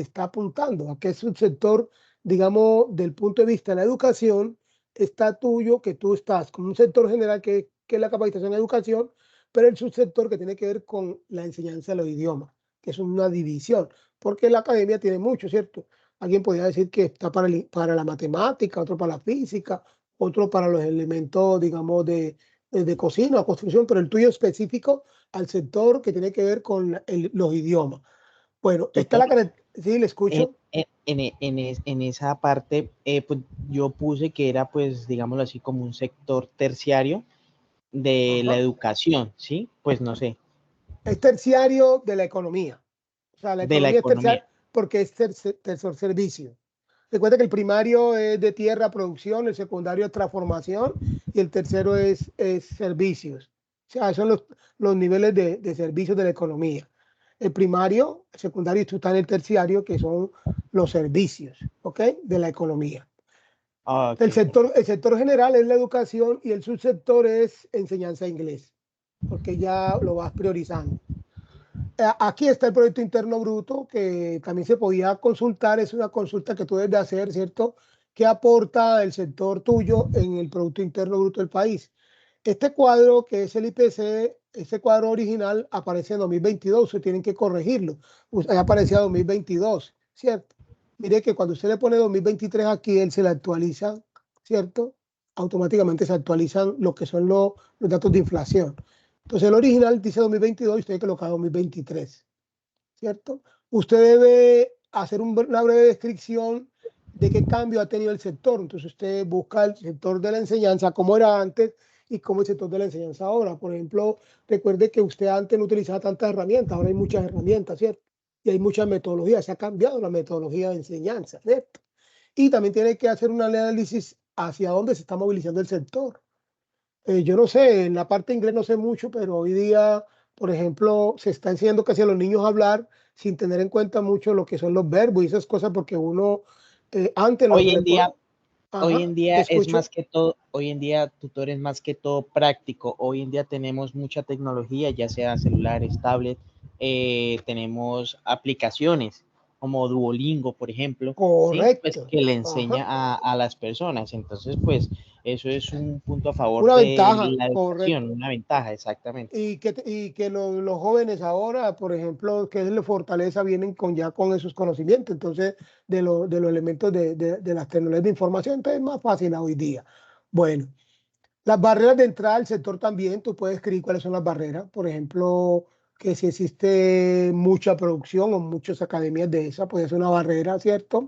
está apuntando, a qué subsector, digamos, del punto de vista de la educación, está tuyo, que tú estás con un sector general que es la capacitación en educación, pero el subsector que tiene que ver con la enseñanza de los idiomas, que es una división, porque la academia tiene mucho, ¿cierto? Alguien podría decir que está para la matemática, otro para la física, otro para los elementos, digamos, de cocina o construcción, pero el tuyo específico al sector que tiene que ver con los idiomas. Bueno, está Doctor, sí, le escucho. en esa parte, pues yo puse que era, pues, digámoslo así, como un sector terciario de la Ajá. educación, ¿sí? Pues no sé, Es terciario de la economía. O sea, la de la economía es economía. terciaria porque es tercer servicio. Recuerda que el primario es de tierra, producción, el secundario es transformación y el tercero es servicios. O sea, esos son los niveles de servicios de la economía. El primario, el secundario y tú estás en el terciario, que son los servicios, ¿ok? De la economía. Ah, ok, El sector general es la educación y el subsector es enseñanza de inglés, porque ya lo vas priorizando. Aquí está el Producto Interno Bruto, que también se podía consultar, es una consulta que tú debes de hacer, ¿cierto? ¿Qué aporta el sector tuyo en el Producto Interno Bruto del país? Este cuadro, que es el IPC, este cuadro original aparece en 2022, se tienen que corregirlo. Ahí aparecía 2022, ¿cierto? Mire que cuando usted le pone 2023 aquí, él se le actualiza, ¿cierto? Automáticamente se actualizan lo que son los datos de inflación. Entonces el original dice 2022 y usted coloca 2023, ¿cierto? Usted debe hacer una breve descripción de qué cambio ha tenido el sector. Entonces usted busca el sector de la enseñanza, cómo era antes y cómo es el sector de la enseñanza ahora. Por ejemplo, recuerde que usted antes no utilizaba tantas herramientas, ahora hay muchas herramientas, ¿cierto? Y hay muchas metodologías, se ha cambiado la metodología de enseñanza, ¿cierto? Y también tiene que hacer un análisis hacia dónde se está movilizando el sector. Yo no sé, en la parte de inglés no sé mucho, pero hoy día, por ejemplo, se está enseñando casi a los niños a hablar sin tener en cuenta mucho lo que son los verbos y esas cosas, porque uno antes lo Hoy que le en día, puedo... Ajá, te es más escucho. que todo, hoy en día, tutor es más que todo práctico. Hoy en día tenemos mucha tecnología, ya sea celulares, tablet, tenemos aplicaciones como Duolingo, por ejemplo, ¿sí? Pues Correcto. que le Ajá. enseña a las personas. Entonces, pues eso es un punto a favor Una de ventaja, la educación, correcto. una ventaja, exactamente. Y que los jóvenes ahora, por ejemplo, que es la fortaleza, vienen ya con esos conocimientos, entonces, de los elementos de las tecnologías de información, entonces es más fácil hoy día. Bueno. Las barreras de entrada al sector también, tú puedes escribir cuáles son las barreras. Por ejemplo, que si existe mucha producción o muchas academias de esa, puede ser una barrera, ¿cierto?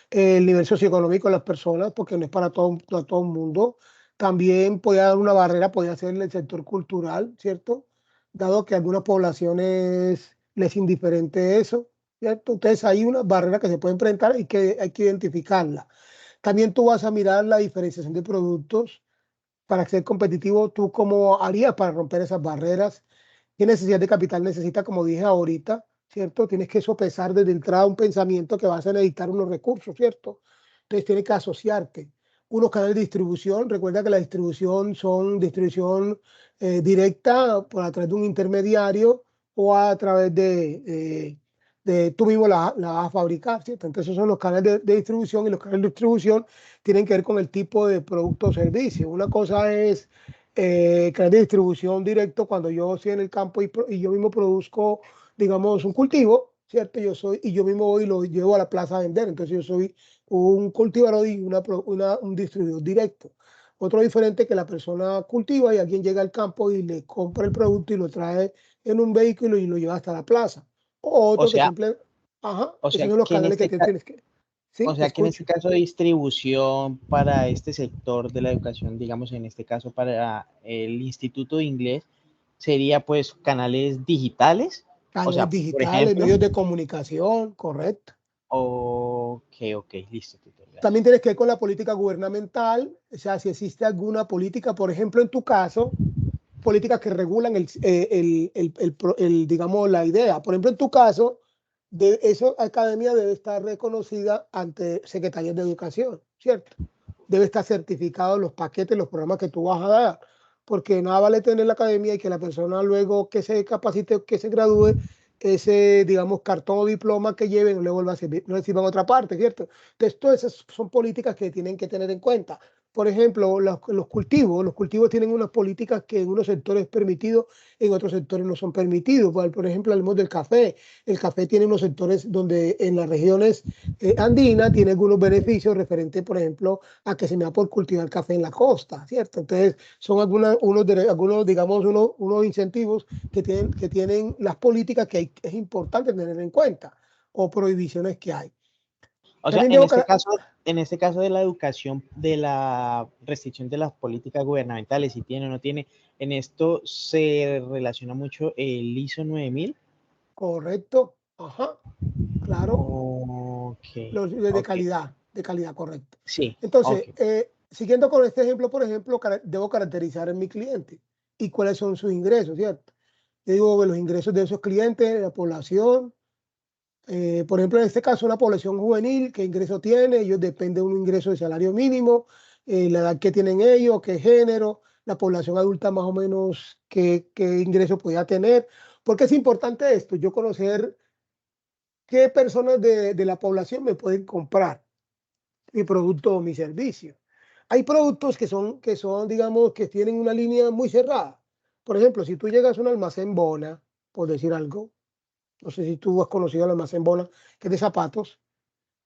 El nivel socioeconómico de las personas, porque no es para todo el mundo. También puede haber una barrera, puede ser el sector cultural, ¿cierto? Dado que a algunas poblaciones les es indiferente eso, ¿cierto? Entonces hay una barrera que se puede enfrentar y que hay que identificarla. También tú vas a mirar la diferenciación de productos para ser competitivo. ¿Tú cómo harías para romper esas barreras? ¿Qué necesidad de capital necesita? Como dije ahorita, ¿cierto? Tienes que sopesar desde entrada un pensamiento que vas a necesitar unos recursos, ¿cierto? Entonces tienes que asociarte. Unos canales de distribución, recuerda que la distribución son distribución directa por a través de un intermediario o a través de tú mismo la vas a fabricar, ¿cierto? Entonces esos son los canales de distribución, y los canales de distribución tienen que ver con el tipo de producto o servicio. Una cosa es canal de distribución directo, cuando yo estoy en el campo y yo mismo produzco, digamos, un cultivo, ¿cierto? Y yo mismo voy y lo llevo a la plaza a vender. Entonces yo soy un cultivador y un distribuidor directo. Otro diferente, que la persona cultiva y alguien llega al campo y le compra el producto y lo trae en un vehículo y lo lleva hasta la plaza. O O otro que sea, simple, ajá, o sea esos son los que en canales que este te tienes que, sí, O te sea que en este escucho. caso de distribución para este sector de la educación, digamos en este caso para el Instituto de Inglés, sería pues canales digitales. O Canales sea, por digitales, ejemplo, medios de comunicación, correcto. ok, listo, tutor, También gracias. tienes que ver con la política gubernamental, o sea, si existe alguna política, por ejemplo, en tu caso, políticas que regulan digamos, la idea. Por ejemplo, en tu caso, esa academia debe estar reconocida ante secretarias de educación, ¿cierto? Debe estar certificado los paquetes, los programas que tú vas a dar, porque nada vale tener la academia y que la persona luego que se capacite, que se gradúe, ese, digamos, cartón o diploma que lleven no le vuelva a servir, no le sirva en otra parte, ¿cierto? Entonces, todas esas son políticas que tienen que tener en cuenta. Por ejemplo, los cultivos tienen unas políticas que en unos sectores es permitido, en otros sectores no son permitidos. Por ejemplo, hablemos del café. El café tiene unos sectores donde en las regiones andinas tiene algunos beneficios referentes, por ejemplo, a que se me da por cultivar café en la costa, ¿cierto? Entonces, son algunos digamos, unos incentivos que tienen las políticas que es importante tener en cuenta, o prohibiciones que hay. O sea, También debo, en este caso de la educación, de la restricción de las políticas gubernamentales, si tiene o no tiene, en esto se relaciona mucho el ISO 9000. correcto, ajá, claro, Ok, los ok, de calidad, correcto. sí, Entonces, ok. siguiendo con este ejemplo, por ejemplo, debo caracterizar en mi cliente y cuáles son sus ingresos, ¿cierto? Yo digo los ingresos de esos clientes, la población, por ejemplo, en este caso, una población juvenil, ¿qué ingreso tiene? Ellos dependen de un ingreso de salario mínimo, la edad que tienen ellos, qué género, la población adulta más o menos qué ingreso podía tener. ¿Por qué es importante esto? Yo conocer qué personas de la población me pueden comprar mi producto o mi servicio. Hay productos que son, digamos, que tienen una línea muy cerrada. Por ejemplo, si tú llegas a un almacén Bona, por decir algo, no sé si tú has conocido el almacén Bona, que es de zapatos,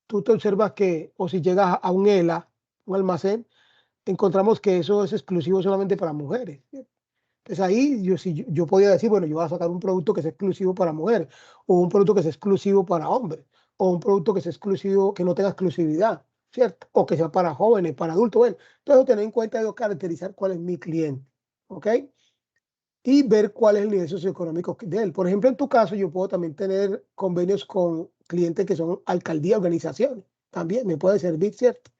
tú te observas que, o si llegas a un ELA, un almacén, encontramos que eso es exclusivo solamente para mujeres. Entonces ahí si yo podía decir, bueno, yo voy a sacar un producto que sea exclusivo para mujeres, o un producto que sea exclusivo para hombres, o un producto que sea exclusivo, que no tenga exclusividad, ¿cierto? O que sea para jóvenes, para adultos. Bueno, entonces tener en cuenta, yo caracterizar cuál es mi cliente, ¿ok? Y ver cuál es el nivel socioeconómico de él. Por ejemplo, en tu caso, yo puedo también tener convenios con clientes que son alcaldías, organizaciones. También me puede servir, ¿cierto?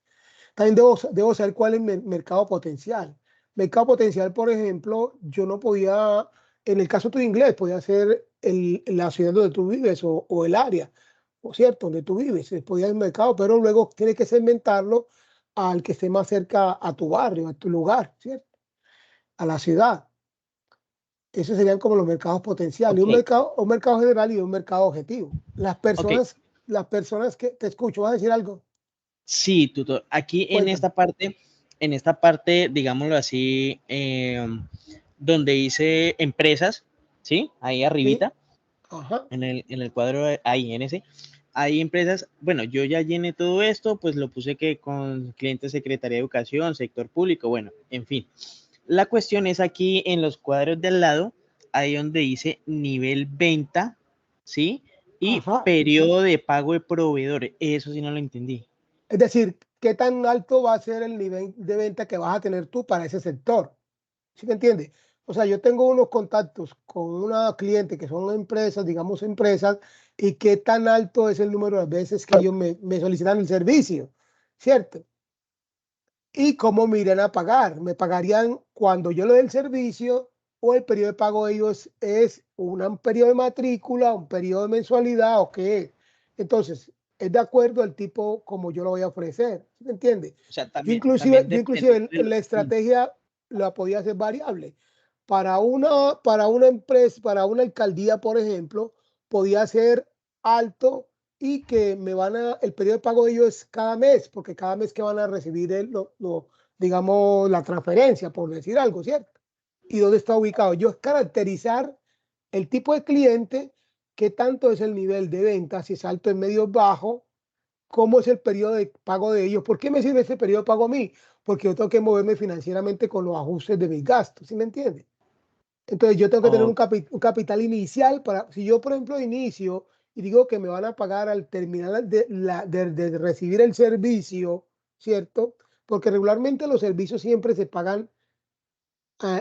También debo saber cuál es el mercado potencial. Mercado potencial, por ejemplo, yo no podía, en el caso de inglés, podía ser la ciudad donde tú vives o el área, o cierto, donde tú vives, podía el mercado, pero luego tienes que segmentarlo al que esté más cerca a tu barrio, a tu lugar, ¿cierto? A la ciudad. Esos serían como los mercados potenciales, Ok, un mercado general y un mercado objetivo. ok. Las personas que te escucho, ¿vas a decir algo? Sí, tutor. Aquí Cuéntame. en esta parte, digámoslo así, donde dice empresas, ¿sí? Ahí Sí, arribita, ajá. en el cuadro ahí, en ese. Hay empresas, bueno, yo ya llené todo esto, pues lo puse que con clientes, Secretaría de Educación, sector público, bueno, en fin. La cuestión es aquí en los cuadros del lado, ahí donde dice nivel venta, ¿sí? Y Ajá. periodo de pago de proveedores. Eso sí no lo entendí. Es decir, ¿qué tan alto va a ser el nivel de venta que vas a tener tú para ese sector? ¿Sí me entiendes? O sea, yo tengo unos contactos con una cliente que son empresas, digamos empresas, y qué tan alto es el número de veces que ellos me solicitan el servicio, ¿cierto? Y cómo me irán a pagar. ¿Me pagarían cuando yo le dé el servicio o el periodo de pago de ellos es un periodo de matrícula, un periodo de mensualidad o qué es? Entonces, es de acuerdo al tipo como yo lo voy a ofrecer. ¿Sí me entiende? O sea, Yo también, inclusive, también yo inclusive dependiendo de en la estrategia la podía hacer variable. para una empresa, para una alcaldía, por ejemplo, podía ser alto y que el periodo de pago de ellos es cada mes, porque cada mes que van a recibir digamos, la transferencia, por decir algo, ¿cierto? ¿Y dónde está ubicado? Yo es caracterizar el tipo de cliente, qué tanto es el nivel de venta, si es alto, en medio, bajo, cómo es el periodo de pago de ellos. ¿Por qué me sirve ese periodo de pago a mí? Porque yo tengo que moverme financieramente con los ajustes de mis gastos, ¿sí me entiendes? Entonces yo tengo que tener O- un capital inicial para, si yo por ejemplo inicio y digo que me van a pagar al terminar de recibir el servicio, ¿cierto? Porque regularmente los servicios siempre se pagan,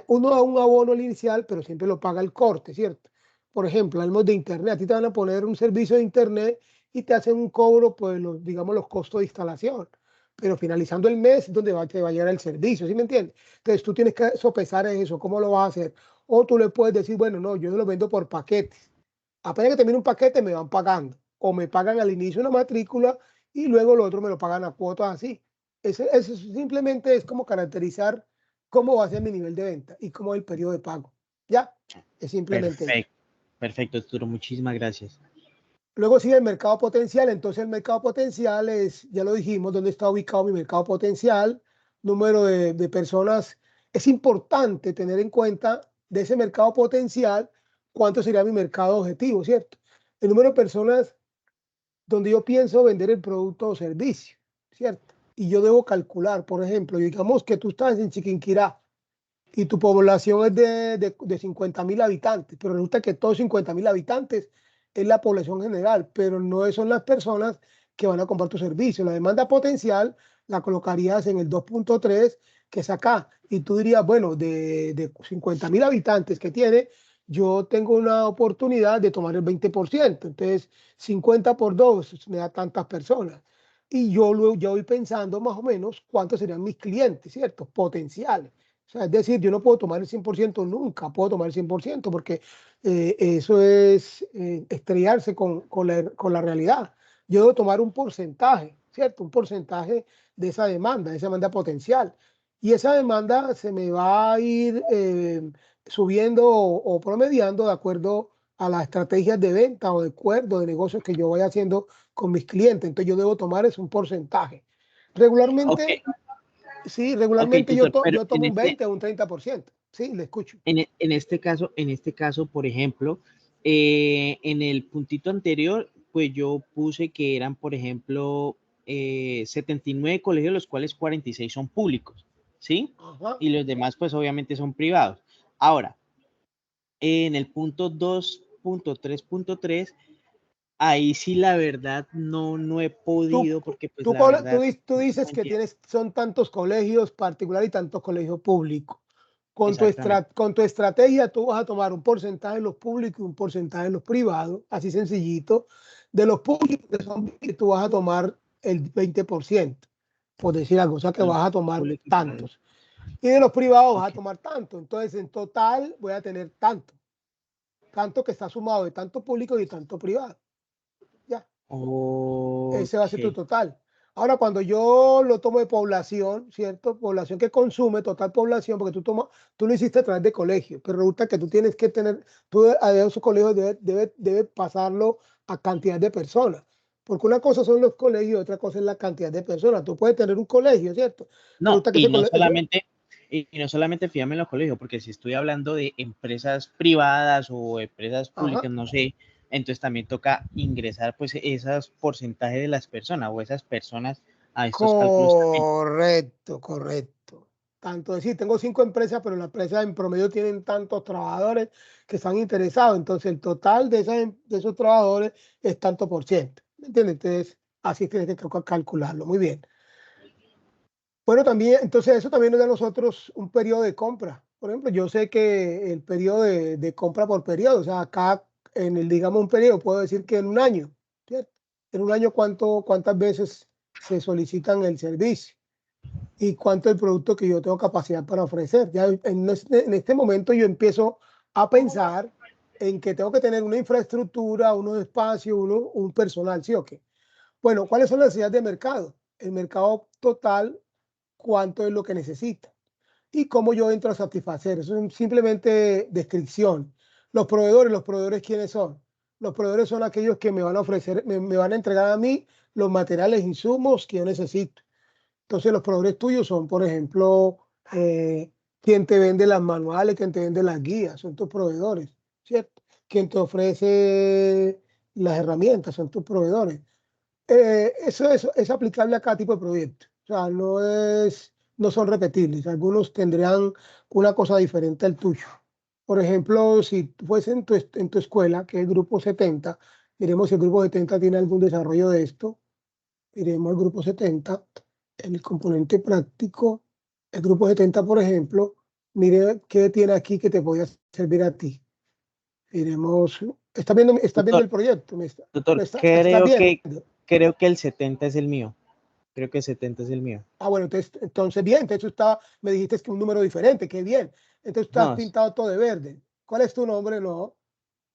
uno da un abono inicial, pero siempre lo paga el corte, ¿cierto? Por ejemplo, hablamos de internet, a ti te van a poner un servicio de internet y te hacen un cobro, pues digamos los costos de instalación, pero finalizando el mes es donde te va a llegar el servicio, ¿sí me entiendes? Entonces tú tienes que sopesar eso, ¿cómo lo vas a hacer? O tú le puedes decir, bueno, no, yo lo vendo por paquetes. Apenas que termine un paquete me van pagando, o me pagan al inicio una matrícula y luego lo otro me lo pagan a cuotas así. Eso simplemente es como caracterizar cómo va a ser mi nivel de venta y cómo es el periodo de pago. Ya, es simplemente eso. Perfecto, perfecto, Arturo, muchísimas gracias. Luego sigue el mercado potencial. Entonces el mercado potencial es, ya lo dijimos, dónde está ubicado mi mercado potencial, número de personas. Es importante tener en cuenta de ese mercado potencial cuánto sería mi mercado objetivo, ¿cierto? El número de personas donde yo pienso vender el producto o servicio, ¿cierto? Y yo debo calcular, por ejemplo, digamos que tú estás en Chiquinquirá y tu población es de 50.000 habitantes, pero resulta que todos 50.000 habitantes es la población general, pero no son las personas que van a comprar tu servicio. La demanda potencial la colocarías en el 2.3, que es acá, y tú dirías, bueno, de 50.000 habitantes que tiene, yo tengo una oportunidad de tomar el 20%, entonces 50 por 2 me da tantas personas. Y yo luego ya voy pensando más o menos cuántos serían mis clientes, ¿cierto? Potenciales. O sea, es decir, yo no puedo tomar el 100%, nunca puedo tomar el 100%, porque eso es estrellarse con la realidad. Yo debo tomar un porcentaje, ¿cierto? Un porcentaje de esa demanda potencial. Y esa demanda se me va a ir subiendo o promediando de acuerdo a las estrategias de venta o de acuerdo de negocios que yo vaya haciendo con mis clientes. Entonces yo debo tomar es un porcentaje. Ok, Regularmente, sí, ok, regularmente tutor, pero yo tomo un 20 o un 30%. Sí, le escucho. en este caso, por ejemplo, en el puntito anterior, pues yo puse que eran, por ejemplo, 79 colegios, los cuales 46 son públicos, ¿sí? Ajá. Y los demás, pues obviamente son privados. Ahora, en el punto 2.3.3, ahí sí la verdad no he Tú, podido, porque pues la verdad tú no dices que entiendo. son tantos colegios particulares y tantos colegios públicos. Exactamente. Con tu estrategia, tú vas a tomar un porcentaje de los públicos y un porcentaje de los privados, así sencillito. De los públicos, que son 20, tú vas a tomar el 20%, por decir algo, o sea que De los vas a tomar públicos y privados. tantos. Y de los privados vas a Ok. tomar tanto. Entonces, en total, voy a tener tanto que está sumado de tanto público y de tanto privado. Ya. Ese va a ser tu Ok. total. Ahora, cuando yo lo tomo de población, ¿cierto? Población que consume, total población, porque tú lo hiciste a través de colegio, pero resulta que tú tienes que tener, tú a esos colegios debe pasarlo a cantidad de personas. Porque una cosa son los colegios y otra cosa es la cantidad de personas. Tú puedes tener un colegio, ¿cierto? No, Resulta que ese colegio, y no solamente fíjame en los colegios, porque si estoy hablando de empresas privadas o empresas ajá, públicas, no sé, entonces también toca ingresar pues esos porcentajes de las personas o esas personas a estos cálculos también. correcto, correcto. Tanto decir, tengo 5 empresas, pero las empresas en promedio tienen tantos trabajadores que están interesados. Entonces, el total de esos trabajadores es tanto por ciento. ¿Me entiendes? Entonces, así tienes que calcularlo. Muy bien. Bueno, también, entonces, eso también nos da a nosotros un periodo de compra. Por ejemplo, yo sé que el periodo de compra por periodo, o sea, acá en el, digamos, un periodo, puedo decir que en un año, ¿cierto? En un año, ¿cuántas veces se solicitan el servicio? Y cuánto es el producto que yo tengo capacidad para ofrecer. Ya en este momento yo empiezo a pensar en que tengo que tener una infraestructura, unos espacios, un personal, ¿sí o qué? Bueno, ¿cuáles son las necesidades de mercado? El mercado total, ¿cuánto es lo que necesita? y cómo yo entro a satisfacer. Eso es simplemente descripción. Los proveedores, ¿quiénes son? Los proveedores son aquellos que me van a ofrecer, me van a entregar a mí los materiales, insumos que yo necesito. Entonces, los proveedores tuyos son, por ejemplo, quien te vende las manuales, quien te vende las guías, son tus proveedores, ¿cierto? Quien te ofrece las herramientas, son tus proveedores. Eso es aplicable a cada tipo de proyecto. O sea, no son repetibles. Algunos tendrían una cosa diferente al tuyo. Por ejemplo, si fuese en tu escuela, que es el grupo 70, miremos si el grupo 70 tiene algún desarrollo de esto. Miremos el grupo 70, el componente práctico. El grupo 70, por ejemplo, mire qué tiene aquí que te podría servir a ti. Miremos, está viendo Doctor, el proyecto, doctor, está viendo. creo que el 70 es el mío. Creo que el 70 es el mío. Ah, bueno, entonces bien, entonces me dijiste que un número diferente, qué bien. Entonces estás No, pintado todo de verde. ¿Cuál es tu nombre? No.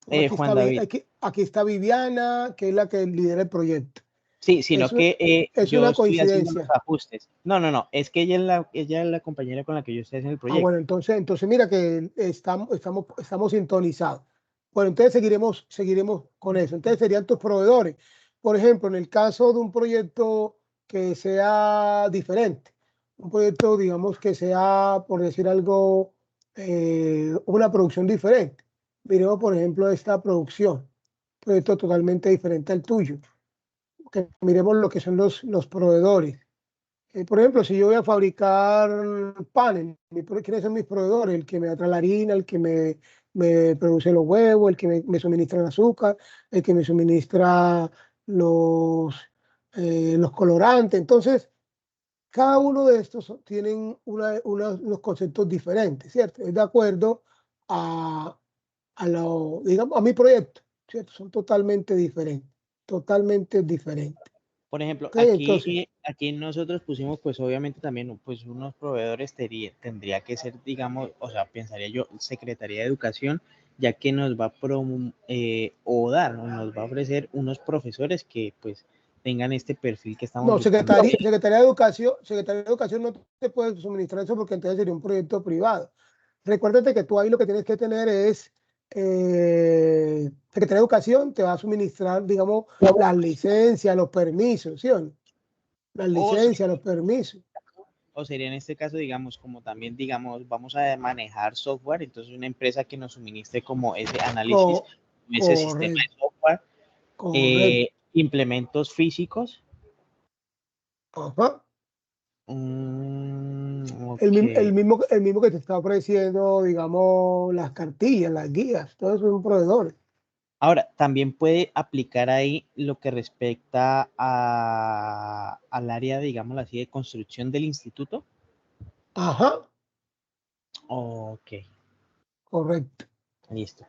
Aquí Juan está, David. aquí está Viviana, que es la que lidera el proyecto. Sí, sino Eso que es yo una estoy haciendo los coincidencia. ajustes. No, es que ella es la compañera con la que yo estoy haciendo el Ah, proyecto. bueno, entonces mira que estamos sintonizados. Bueno, entonces seguiremos con eso. Entonces serían tus proveedores. Por ejemplo, en el caso de un proyecto que sea diferente, un proyecto, digamos, que sea, por decir algo, una producción diferente. Miremos, por ejemplo, esta producción, proyecto totalmente diferente al tuyo. Que miremos lo que son los proveedores. Por ejemplo, si yo voy a fabricar panes, ¿quiénes son mis proveedores? El que me trae la harina, el que me produce los huevos, el que me suministra el azúcar, el que me suministra los colorantes. Entonces, cada uno de estos tienen unos conceptos diferentes, ¿cierto? Es de acuerdo digamos, a mi proyecto, ¿cierto? Son totalmente diferentes, totalmente diferentes. Por ejemplo, ¿Ok? Entonces, aquí nosotros pusimos, pues obviamente también, pues unos proveedores tendría que ser, digamos, o sea, pensaría yo, Secretaría de Educación, ya que nos va a nos va a ofrecer unos profesores que pues tengan este perfil que estamos no, buscando. Secretaría de Educación no te puede suministrar eso porque entonces sería un proyecto privado. Recuérdate que tú ahí lo que tienes que tener es, Secretaría de Educación te va a suministrar, digamos, las licencias, los permisos, ¿sí o no? Las O licencias, los permisos. O sería en este caso, digamos, como también, digamos, vamos a manejar software, entonces una empresa que nos suministre como ese análisis, ese sistema Correcto, de software, correcto. implementos físicos. Ajá. Ok. El mismo que te está ofreciendo, digamos, las cartillas, las guías, todo eso es un proveedor. Ahora, también puede aplicar ahí lo que respecta al área, digámoslo así, de construcción del instituto. Ajá, Ok, correcto. listo.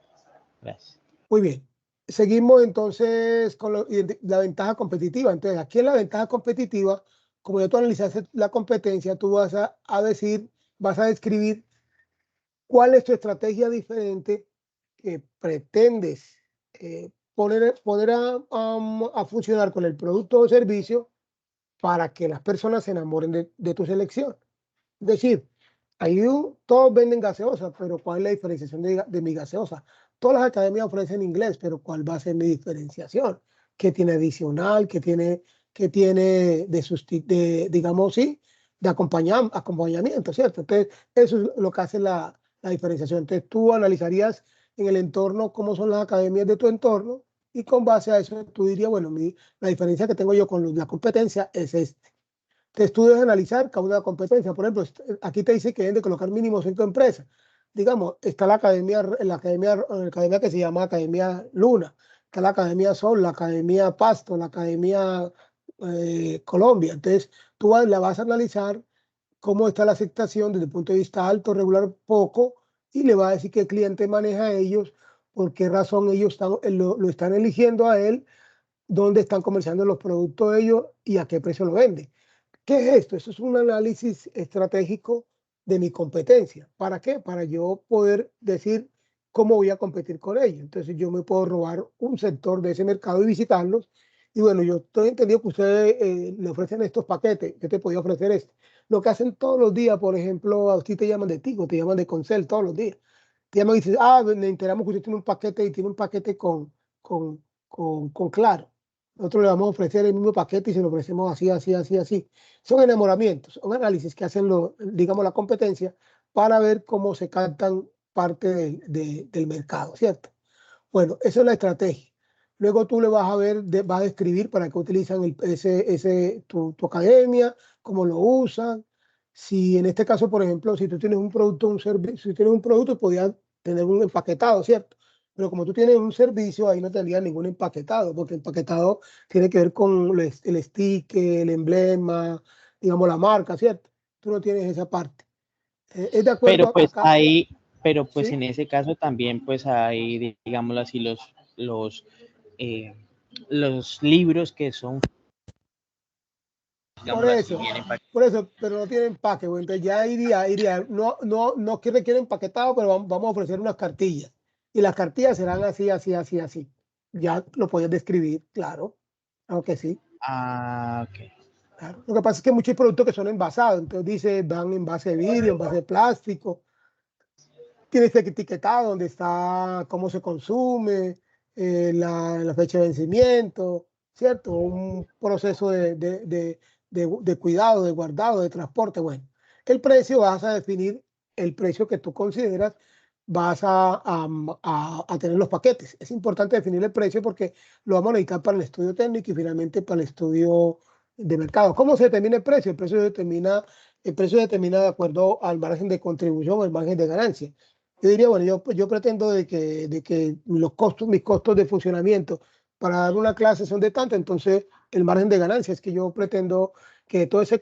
Gracias. Muy bien. Seguimos entonces con la ventaja competitiva. Entonces, aquí en la ventaja competitiva, como ya tú analizaste la competencia, tú vas a describir cuál es tu estrategia diferente que pretendes poner a funcionar con el producto o servicio para que las personas se enamoren de tu selección. Es decir, ahí todos venden gaseosa, pero ¿cuál es la diferenciación de mi gaseosa? Todas las academias ofrecen inglés, pero ¿cuál va a ser mi diferenciación? ¿Qué tiene adicional? ¿Qué tiene digamos, sí, de acompañamiento, ¿cierto? Entonces, eso es lo que hace la diferenciación. Entonces, tú analizarías en el entorno cómo son las academias de tu entorno y con base a eso tú dirías, bueno, la diferencia que tengo yo con la competencia es esta. Te estudias analizar cada una de las competencias. Por ejemplo, aquí te dice que deben de colocar mínimo 5 empresas. Digamos, está la academia que se llama Academia Luna, está la Academia Sol, la Academia Pasto, la Academia Colombia. Entonces, tú la vas a analizar cómo está la aceptación desde el punto de vista alto, regular, poco, y le va a decir qué cliente maneja a ellos, por qué razón ellos lo están eligiendo a él, dónde están comerciando los productos de ellos y a qué precio lo venden. ¿Qué es esto? Eso es un análisis estratégico de mi competencia. ¿Para qué? Para yo poder decir cómo voy a competir con ellos. Entonces yo me puedo robar un sector de ese mercado y visitarlos Y bueno, yo estoy entendido que ustedes le ofrecen estos paquetes. Yo te podía ofrecer este. Lo que hacen todos los días, por ejemplo, a ti te llaman de Tigo, te llaman de Concel todos los días. Te llaman y dicen, ah, le enteramos que usted tiene un paquete y tiene un paquete con Claro. Nosotros le vamos a ofrecer el mismo paquete y se lo ofrecemos así, así, así, así. Son enamoramientos, son análisis que hacen, digamos, la competencia para ver cómo se captan parte del mercado, ¿cierto? Bueno, esa es la estrategia. Luego tú le vas a ver, vas a describir para qué utilizan tu academia, cómo lo usan. Si en este caso, por ejemplo, si tú tienes un producto, un servicio, si tienes un producto, podías tener un empaquetado, ¿cierto? Pero como tú tienes un servicio, ahí no tendrías ningún empaquetado, porque el empaquetado tiene que ver con el sticker, el emblema, digamos, la marca, ¿cierto? Tú no tienes esa parte. ¿Es de Pero acuerdo pues acá? ahí, pero pues ¿Sí? en ese caso también pues hay, digámoslo así, los, eh, los libros que son, Por digámoslo así, eso, bien empaquetados. por eso, pero no tiene empaque, bueno, entonces ya iría, no que requiere empaquetado, pero vamos a ofrecer unas cartillas. Y las cartillas serán así, así, así, así. Ya lo puedes describir, claro, aunque sí, Ah, ok. claro. Lo que pasa es que hay muchos productos que son envasados, entonces dice, van en base de vidrio, en base de plástico, tiene ese etiquetado donde está cómo se consume, la fecha de vencimiento, ¿cierto? Un proceso de cuidado, de guardado, de transporte. Bueno, el precio vas a definir el precio que tú consideras vas a tener los paquetes. Es importante definir el precio porque lo vamos a necesitar para el estudio técnico y finalmente para el estudio de mercado. ¿Cómo se determina el precio? El precio se determina de acuerdo al margen de contribución o el margen de ganancia. Yo diría, bueno, yo pretendo de que los costos, mis costos de funcionamiento para dar una clase son de tanto, entonces el margen de ganancia es que yo pretendo que de toda esa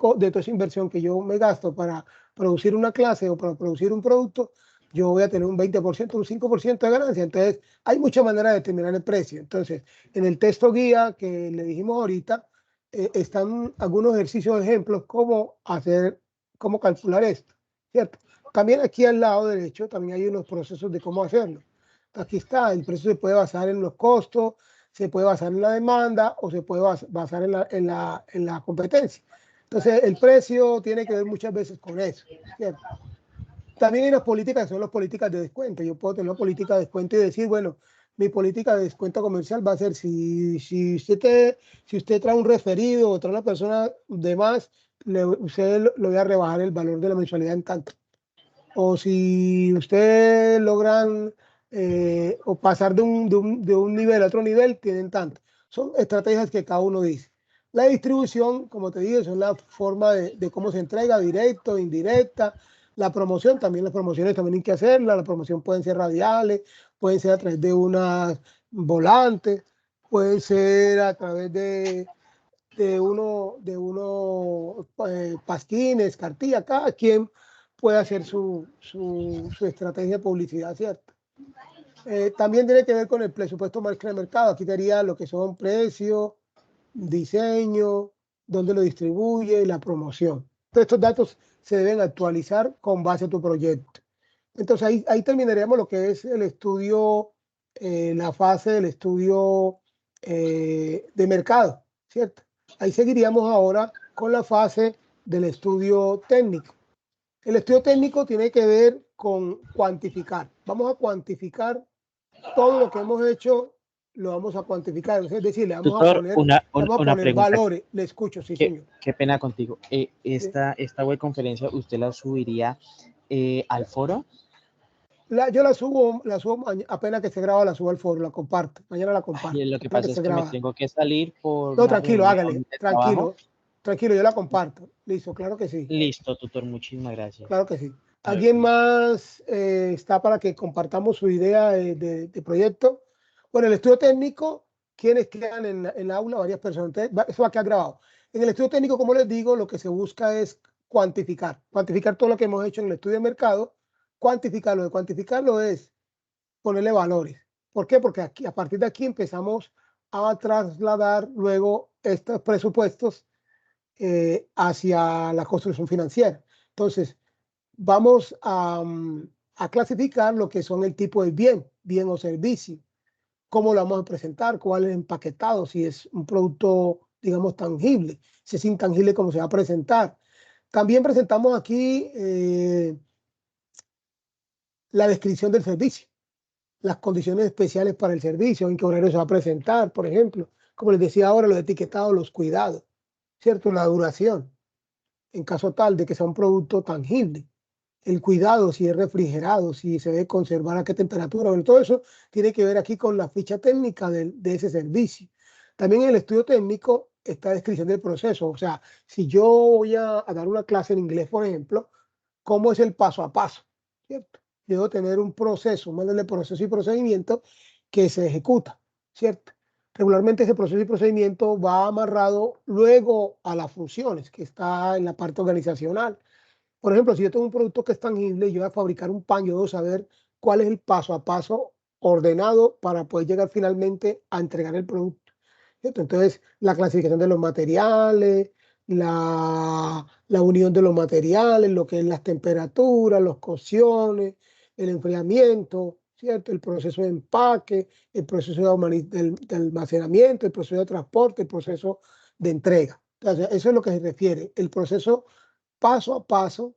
inversión que yo me gasto para producir una clase o para producir un producto, yo voy a tener un 20%, un 5% de ganancia. Entonces, hay muchas maneras de determinar el precio. Entonces, en el texto guía que le dijimos ahorita, están algunos ejercicios, ejemplos, cómo calcular esto, ¿cierto? También aquí al lado derecho también hay unos procesos de cómo hacerlo. Aquí está, el precio se puede basar en los costos, se puede basar en la demanda o se puede basar en la competencia. Entonces, el precio tiene que ver muchas veces con eso, ¿cierto? También hay unas políticas que son las políticas de descuento. Yo puedo tener una política de descuento y decir, bueno, mi política de descuento comercial va a ser si usted trae un referido o trae una persona de más, usted le voy a rebajar el valor de la mensualidad en tanto. O si ustedes logran o pasar de un nivel a otro nivel, tienen tanto. Son estrategias que cada uno dice. La distribución, como te dije, son la forma de cómo se entrega, directo, indirecta. La promoción, también las promociones también hay que hacerlas. La promoción pueden ser radiales, pueden ser a través de unas volantes, pueden ser a través de unos pasquines, cartillas, cada quien puede hacer su estrategia de publicidad, ¿cierto? También tiene que ver con el presupuesto marca de mercado. Aquí daría lo que son precios, diseño, dónde lo distribuye y la promoción. Todos estos datos se deben actualizar con base a tu proyecto. Entonces ahí terminaríamos lo que es el estudio, la fase del estudio de mercado, ¿cierto? Ahí seguiríamos ahora con la fase del estudio técnico. El estudio técnico tiene que ver con cuantificar. Vamos a cuantificar todo lo que hemos hecho, lo vamos a cuantificar. Es decir, Tutor, vamos a una poner pregunta. valores. Le escucho, sí, Qué, señor. qué pena contigo. Sí. Esta web conferencia, ¿usted la subiría al foro? Yo la subo apenas que se graba, la subo al foro, la comparto. Mañana la Ay, comparto, lo que apenas que pasa es se que me graba. tengo que salir por No, una tranquilo, reunión hágale, de trabajo. tranquilo, tranquilo, yo la comparto. Listo, claro que sí, Listo, tutor, muchísimas gracias. claro que sí. ¿Alguien más está para que compartamos su idea de proyecto? Bueno, el estudio técnico, quienes quedan en la aula, varias personas. Entonces, eso va a quedar grabado. En el estudio técnico, como les digo, lo que se busca es cuantificar todo lo que hemos hecho en el estudio de mercado, cuantificarlo. De cuantificarlo es ponerle valores. ¿Por qué? Porque aquí, a partir de aquí empezamos a trasladar luego estos presupuestos hacia la construcción financiera. Entonces, vamos a clasificar lo que son el tipo de bien o servicio. cómo lo vamos a presentar, cuál es el empaquetado, si es un producto, digamos, tangible, si es intangible, cómo se va a presentar. También presentamos aquí la descripción del servicio, las condiciones especiales para el servicio, en qué horario se va a presentar, por ejemplo. Como les decía ahora, los etiquetados, los cuidados, ¿cierto? La duración, en caso tal de que sea un producto tangible. El cuidado, si es refrigerado, si se debe conservar a qué temperatura. Bueno, todo eso tiene que ver aquí con la ficha técnica de ese servicio. También en el estudio técnico está la descripción del proceso. O sea, si yo voy a dar una clase en inglés, por ejemplo, ¿cómo es el paso a paso? ¿Cierto? Yo debo tener un proceso, un manual de proceso y procedimiento que se ejecuta, ¿cierto? Regularmente ese proceso y procedimiento va amarrado luego a las funciones que está en la parte organizacional. Por ejemplo, si yo tengo un producto que es tangible, yo voy a fabricar un pan, yo debo saber cuál es el paso a paso ordenado para poder llegar finalmente a entregar el producto, ¿cierto? Entonces, la clasificación de los materiales, la unión de los materiales, lo que es las temperaturas, las cocciones, el enfriamiento, ¿cierto? El proceso de empaque, el proceso de almacenamiento, el proceso de transporte, el proceso de entrega. Entonces, eso es lo que se refiere, el proceso paso a paso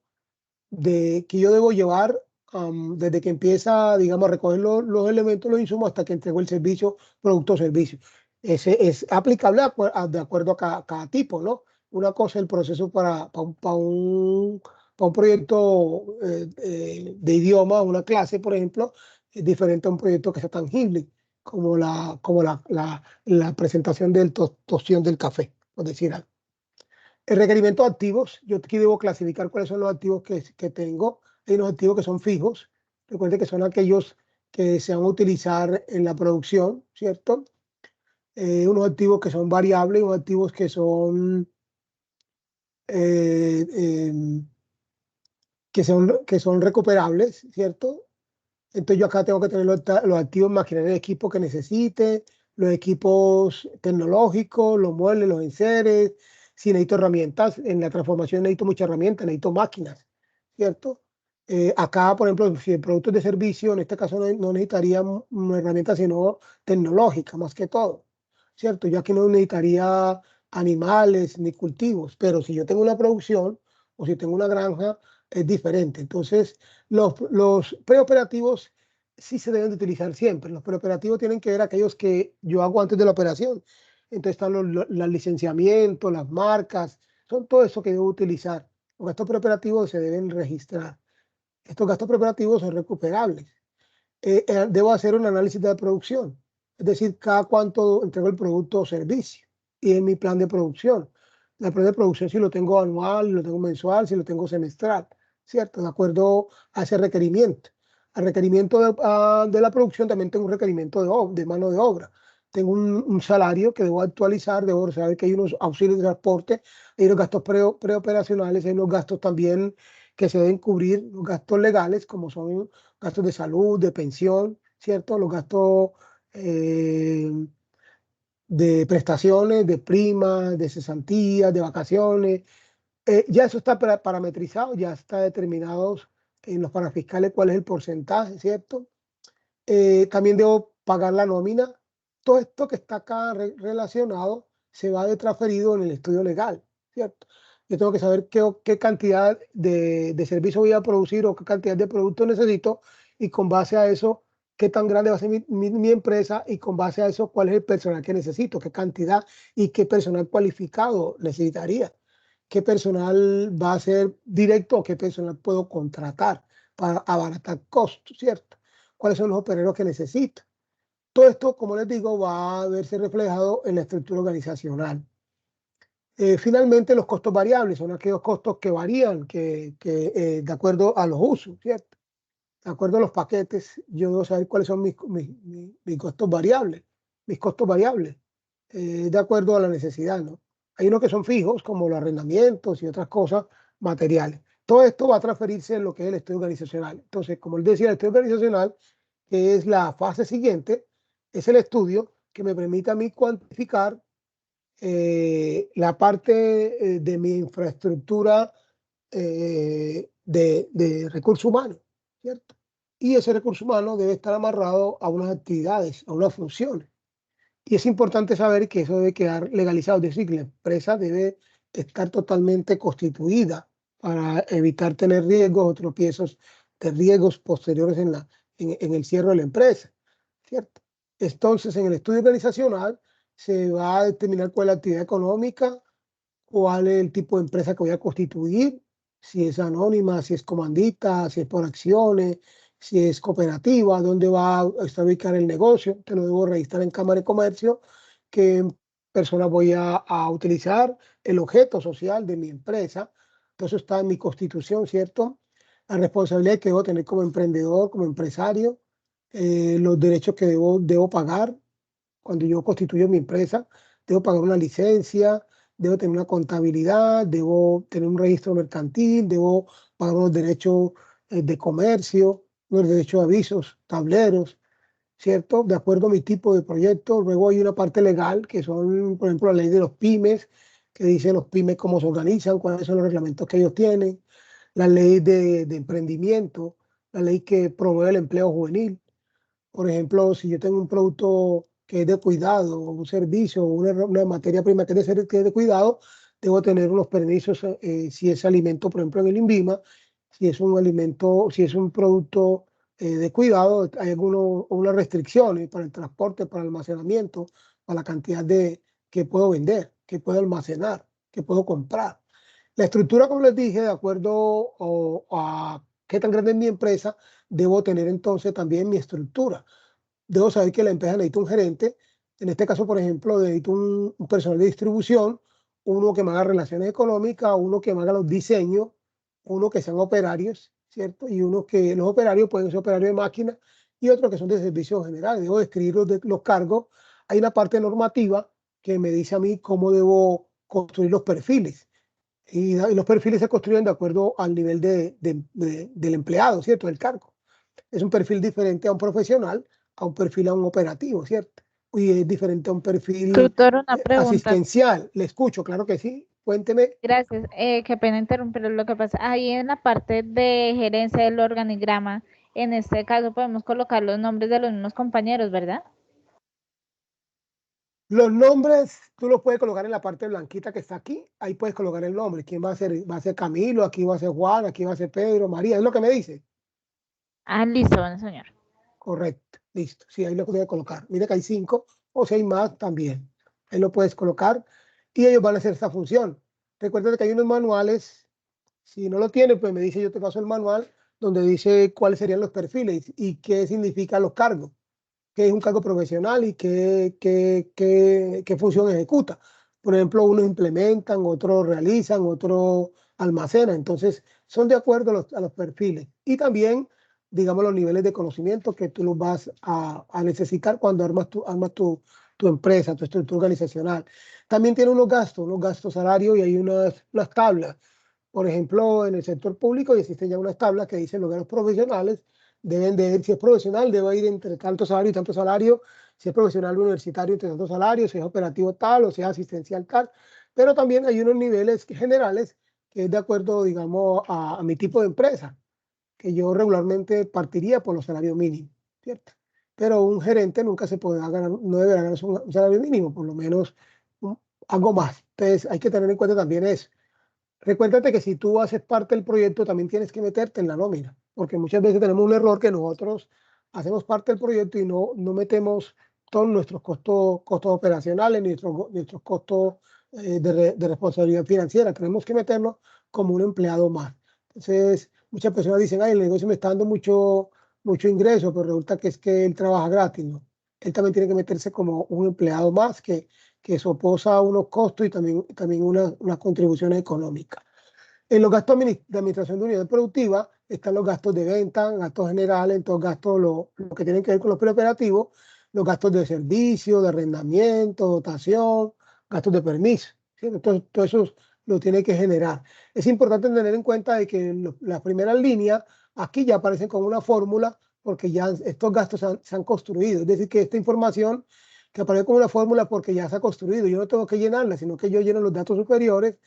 de que yo debo llevar desde que empieza, digamos, a recoger los elementos, los insumos, hasta que entrego el servicio, producto o servicio. Ese es aplicable de acuerdo a cada tipo, ¿no? Una cosa es el proceso para un proyecto de idioma, una clase, por ejemplo, es diferente a un proyecto que sea tangible, como la presentación del tostión del café, por decir algo. El requerimiento de activos, yo aquí debo clasificar cuáles son los activos que tengo. Hay unos activos que son fijos. Recuerde que son aquellos que se van a utilizar en la producción, ¿cierto? Unos activos que son variables, unos activos eh, eh, que son recuperables, ¿cierto? Entonces yo acá tengo que tener los activos, maquinaria de equipo que necesite, los equipos tecnológicos, los muebles, los enseres. Si necesito herramientas, en la transformación necesito muchas herramientas, necesito máquinas, ¿cierto? Acá, por ejemplo, si el producto es de servicio, en este caso no necesitaría una herramienta, sino tecnológica, más que todo, ¿cierto? Yo aquí no necesitaría animales ni cultivos, pero si yo tengo una producción o si tengo una granja, es diferente. Entonces, los preoperativos sí se deben de utilizar siempre. Los preoperativos tienen que ver aquellos que yo hago antes de la operación. Entonces están los licenciamientos, las marcas, son todo eso que debo utilizar. Los gastos preoperativos se deben registrar. Estos gastos preparativos son recuperables. Debo hacer un análisis de la producción, es decir, cada cuánto entrego el producto o servicio y en mi plan de producción. El plan de producción si lo tengo anual, si lo tengo mensual, si lo tengo semestral, ¿cierto? De acuerdo a ese requerimiento. Al requerimiento de la producción también tengo un requerimiento de mano de obra. Tengo un salario que debo actualizar, debo saber que hay unos auxilios de transporte, hay unos gastos preoperacionales, hay unos gastos también que se deben cubrir, los gastos legales, como son gastos de salud, de pensión, ¿cierto? Los gastos de prestaciones, de primas, de cesantías, de vacaciones. Ya eso está parametrizado, ya está determinado en los parafiscales cuál es el porcentaje, ¿cierto? También debo pagar la nómina. Todo esto que está acá relacionado se va a ver transferido en el estudio legal, ¿cierto? Yo tengo que saber qué cantidad de servicio voy a producir o qué cantidad de producto necesito y con base a eso, qué tan grande va a ser mi empresa y con base a eso, cuál es el personal que necesito, qué cantidad y qué personal cualificado necesitaría, qué personal va a ser directo o qué personal puedo contratar para abaratar costos, ¿cierto? Cuáles son los operarios que necesito. Todo esto, como les digo, va a verse reflejado en la estructura organizacional. Finalmente, los costos variables son aquellos costos que varían de acuerdo a los usos, ¿cierto? De acuerdo a los paquetes, yo debo saber cuáles son mis costos variables, de acuerdo a la necesidad, ¿no? Hay unos que son fijos, como los arrendamientos y otras cosas materiales. Todo esto va a transferirse en lo que es el estudio organizacional. Entonces, como les decía, el estudio organizacional, que es la fase siguiente, es el estudio que me permite a mí cuantificar la parte de mi infraestructura de recursos humanos, ¿cierto? y ese recurso humano debe estar amarrado a unas actividades, a unas funciones. Y es importante saber que eso debe quedar legalizado, es decir, que la empresa debe estar totalmente constituida para evitar tener riesgos o tropiezos de riesgos posteriores en el cierre de la empresa, ¿cierto? Entonces, en el estudio organizacional se va a determinar cuál es la actividad económica, cuál es el tipo de empresa que voy a constituir, si es anónima, si es comandita, si es por acciones, si es cooperativa, dónde va a estar ubicado el negocio, que lo debo registrar en Cámara de Comercio, qué persona voy a utilizar, el objeto social de mi empresa. Todo eso está en mi constitución, ¿cierto? La responsabilidad que debo tener como emprendedor, como empresario, los derechos que debo pagar cuando yo constituyo mi empresa, debo pagar una licencia, debo tener una contabilidad, debo tener un registro mercantil, debo pagar unos derechos de comercio, unos derechos de avisos, tableros, ¿cierto? De acuerdo a mi tipo de proyecto. Luego hay una parte legal, que son, por ejemplo, la ley de los pymes, que dice los pymes cómo se organizan, cuáles son los reglamentos que ellos tienen, la ley de emprendimiento, la ley que promueve el empleo juvenil. Por ejemplo, si yo tengo un producto que es de cuidado, un servicio, una materia prima que es de cuidado, debo tener unos permisos si es alimento, por ejemplo, en el INVIMA, si es un alimento, si es un producto de cuidado, hay unas restricciones para el transporte, para el almacenamiento, para la cantidad que puedo vender, que puedo almacenar, que puedo comprar. La estructura, como les dije, de acuerdo a qué tan grande es mi empresa, debo tener entonces también mi estructura. Debo saber que la empresa necesita un gerente. En este caso, por ejemplo, necesito un personal de distribución, uno que me haga relaciones económicas, uno que me haga los diseños, uno que sean operarios, ¿cierto? Y uno que los operarios pueden ser operarios de máquina y otros que son de servicios generales. Debo describir los cargos. Hay una parte normativa que me dice a mí cómo debo construir los perfiles. Y los perfiles se construyen de acuerdo al nivel del empleado, ¿cierto? Del cargo. Es un perfil diferente a un profesional, a un perfil a un operativo, ¿cierto? Y es diferente a un perfil Tutor, una pregunta. asistencial. Le escucho, claro que sí. Cuénteme. Gracias. Qué pena interrumpir lo que pasa. Ahí en la parte de gerencia del organigrama, en este caso podemos colocar los nombres de los mismos compañeros, ¿verdad? Los nombres tú los puedes colocar en la parte blanquita que está aquí. Ahí puedes colocar el nombre. ¿Quién va a ser? Va a ser Camilo, aquí va a ser Juan, aquí va a ser Pedro, María. Es lo que me dice. Ah, listo, bueno, señor. Correcto, listo. Sí, ahí lo puedes colocar. Mira que hay 5 o si hay más también. Ahí lo puedes colocar y ellos van a hacer esta función. Recuerda que hay unos manuales. Si no lo tienes, pues me dice, yo te paso el manual donde dice cuáles serían los perfiles y qué significan los cargos, qué es un cargo profesional y qué función ejecuta. Por ejemplo, unos implementan, otros realizan, otros almacenan. Entonces, son de acuerdo a los perfiles. Y también, digamos, los niveles de conocimiento que tú los vas a necesitar cuando armas tu empresa, tu estructura organizacional. También tiene unos gastos salarios y hay unas tablas. Por ejemplo, en el sector público existen ya unas tablas que dicen los profesionales deben de ir, si es profesional, debe ir entre tanto salario y tanto salario, si es profesional universitario, entre tantos salarios, si es operativo tal o si es asistencial tal, pero también hay unos niveles generales que es de acuerdo, digamos, a mi tipo de empresa, que yo regularmente partiría por los salarios mínimos, ¿cierto? Pero un gerente nunca se podrá ganar, no deberá ganar un salario mínimo, por lo menos algo más. Entonces hay que tener en cuenta también eso. Recuérdate que si tú haces parte del proyecto, también tienes que meterte en la nómina, porque muchas veces tenemos un error que nosotros hacemos parte del proyecto y no metemos todos nuestros costos operacionales, nuestros costos de responsabilidad financiera. Tenemos que meternos como un empleado más. Entonces, muchas personas dicen, ay, el negocio me está dando mucho ingreso, pero resulta que es que él trabaja gratis, ¿no? Él también tiene que meterse como un empleado más que soposa unos costos y también unas contribuciones económicas. En los gastos de administración de unidad productiva están los gastos de venta, gastos generales, entonces gastos lo que tienen que ver con los preoperativos, los gastos de servicio, de arrendamiento, dotación, gastos de permiso, ¿sí? Entonces, todo eso lo tiene que generar. Es importante tener en cuenta de que las primeras líneas aquí ya aparecen con una fórmula porque ya estos gastos se han construido. Es decir, que esta información que aparece como una fórmula porque ya se ha construido. Yo no tengo que llenarla, sino que yo lleno los datos superiores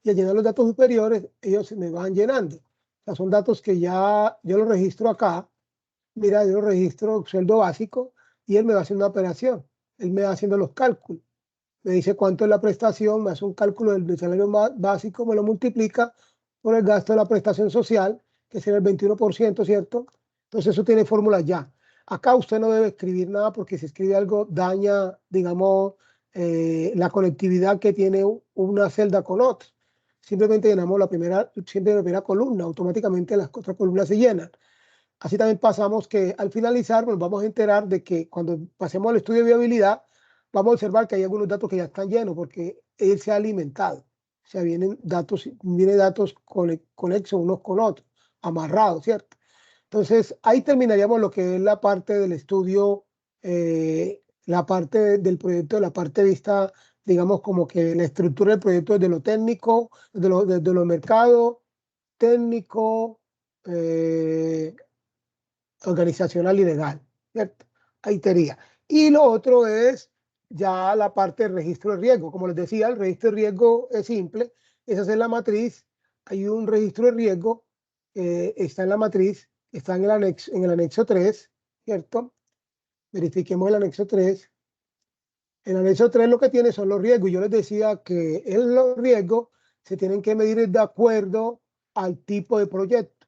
y al llenar los datos superiores, ellos me van llenando. O sea, son datos que ya yo los registro acá mira, yo registro sueldo básico y él me va haciendo una operación. Él me va haciendo los cálculos. Me dice cuánto es la prestación, me hace un cálculo del salario básico, me lo multiplica por el gasto de la prestación social, que sería el 21%, ¿cierto? Entonces eso tiene fórmula ya. Acá usted no debe escribir nada porque si escribe algo daña, digamos, la conectividad que tiene una celda con otra. Simplemente llenamos siempre la primera columna, automáticamente las otras columnas se llenan. Así también pasamos que al finalizar nos vamos a enterar de que cuando pasemos al estudio de viabilidad, vamos a observar que hay algunos datos que ya están llenos porque él se ha alimentado. O sea, vienen datos conexos unos con otros, amarrados, ¿cierto? Entonces, ahí terminaríamos lo que es la parte del estudio, la parte del proyecto, la parte vista, digamos, como que la estructura del proyecto desde lo técnico, desde lo mercado, técnico, organizacional y legal, ¿cierto? Ahí sería. Y lo otro es ya la parte del registro de riesgo. Como les decía, el registro de riesgo es simple, es hacer la matriz, hay un registro de riesgo, está en la matriz, está en el anexo 3, ¿cierto? Verifiquemos el anexo 3. El anexo 3 lo que tiene son los riesgos. Yo les decía que los riesgos se tienen que medir de acuerdo al tipo de proyecto.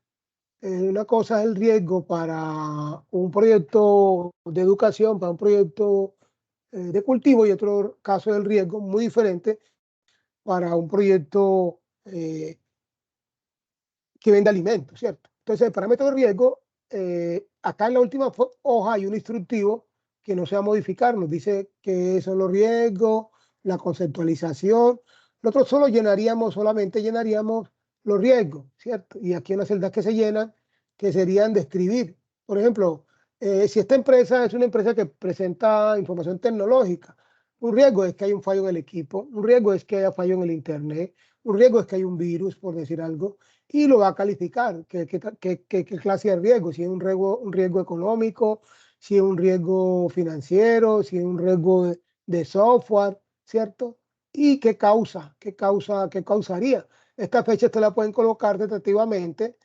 Una cosa es el riesgo para un proyecto de educación, para un proyecto de cultivo, y otro caso es el riesgo muy diferente para un proyecto que vende alimentos, ¿cierto? Entonces, el parámetro de riesgo, acá en la última hoja hay un instructivo que no se va a modificar, nos dice qué son los riesgos, la conceptualización. Nosotros solamente llenaríamos los riesgos, ¿cierto? Y aquí hay unas celdas que se llenan, que serían describir. Por ejemplo, si esta empresa es una empresa que presenta información tecnológica, un riesgo es que hay un fallo en el equipo, un riesgo es que haya fallo en el internet, un riesgo es que hay un virus, por decir algo, y lo va a calificar, qué clase de riesgo, si es un riesgo económico, si es un riesgo financiero, si es un riesgo de software, ¿cierto? Y qué causaría. Esta fecha te la pueden colocar tentativamente,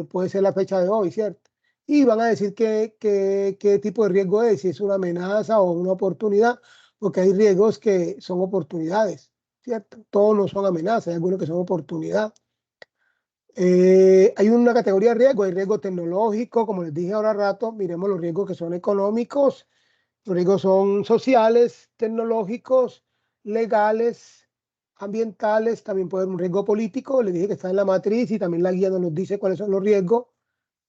puede ser la fecha de hoy, ¿cierto? Y van a decir qué tipo de riesgo es, si es una amenaza o una oportunidad, porque hay riesgos que son oportunidades, ¿cierto? Todos no son amenazas, hay algunos que son oportunidades. Hay una categoría de riesgo, hay riesgo tecnológico, como les dije ahora rato, miremos los riesgos que son económicos, los riesgos son sociales, tecnológicos, legales, ambientales, también puede haber un riesgo político, les dije que está en la matriz y también la guía nos dice cuáles son los riesgos.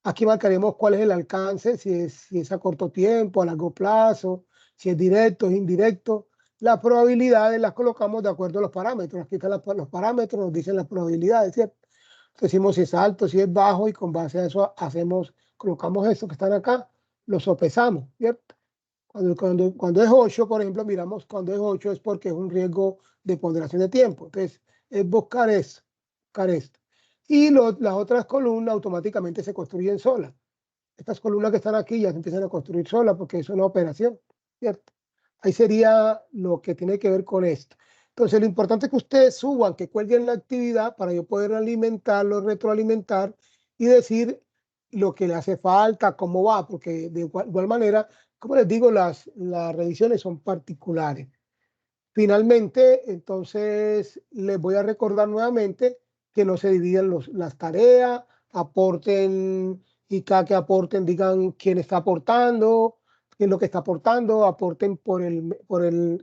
Aquí marcaremos cuál es el alcance, si es a corto tiempo, a largo plazo, si es directo, es indirecto. Las probabilidades las colocamos de acuerdo a los parámetros. Aquí están los parámetros, nos dicen las probabilidades, ¿cierto? Decimos si es alto, si es bajo, y con base a eso colocamos esto que están acá, lo sopesamos, ¿cierto? Cuando es 8, por ejemplo, miramos cuando es 8 es porque es un riesgo de ponderación de tiempo. Entonces, es buscar eso, buscar esto. Y las otras columnas automáticamente se construyen solas. Estas columnas que están aquí ya se empiezan a construir solas porque es una operación, ¿cierto? Ahí sería lo que tiene que ver con esto. Entonces, lo importante es que ustedes suban, que cuelguen la actividad para yo poder alimentarlo, retroalimentar y decir lo que le hace falta, cómo va, porque de igual manera, como les digo, las revisiones son particulares. Finalmente, entonces, les voy a recordar nuevamente que no se dividan las tareas, aporten y cada que aporten digan quién está aportando, quién es lo que está aportando, aporten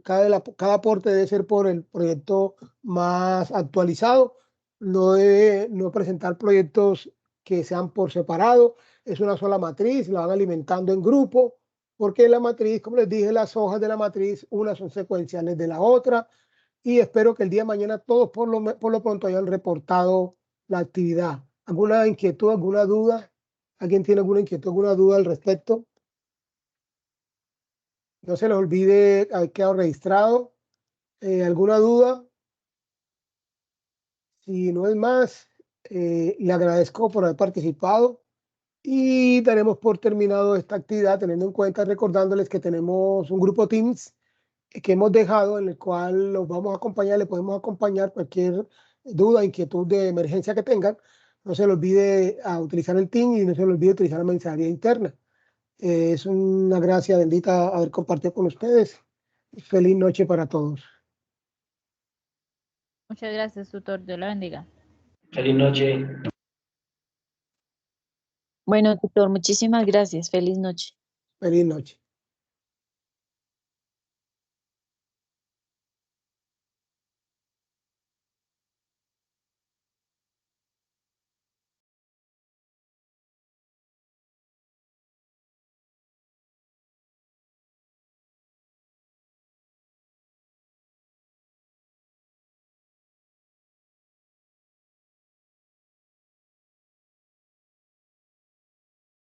cada aporte debe ser por el proyecto más actualizado, no presentar proyectos que sean por separado, es una sola matriz, la van alimentando en grupo, porque la matriz, como les dije, las hojas de la matriz, unas son secuenciales de la otra, y espero que el día de mañana todos por lo pronto hayan reportado la actividad. ¿Alguna inquietud, alguna duda? ¿Alguien tiene alguna inquietud, alguna duda al respecto? No se les olvide haber quedado registrado. ¿Alguna duda? Si no es más, le agradezco por haber participado y daremos por terminado esta actividad, teniendo en cuenta, recordándoles que tenemos un grupo Teams que hemos dejado en el cual los vamos a acompañar, le podemos acompañar cualquier duda, inquietud de emergencia que tengan. No se les olvide utilizar el Teams y no se les olvide utilizar la mensajería interna. Es una gracia bendita haber compartido con ustedes. Feliz noche para todos. Muchas gracias, tutor. Dios la bendiga. Feliz noche. Bueno, tutor, muchísimas gracias. Feliz noche. Feliz noche.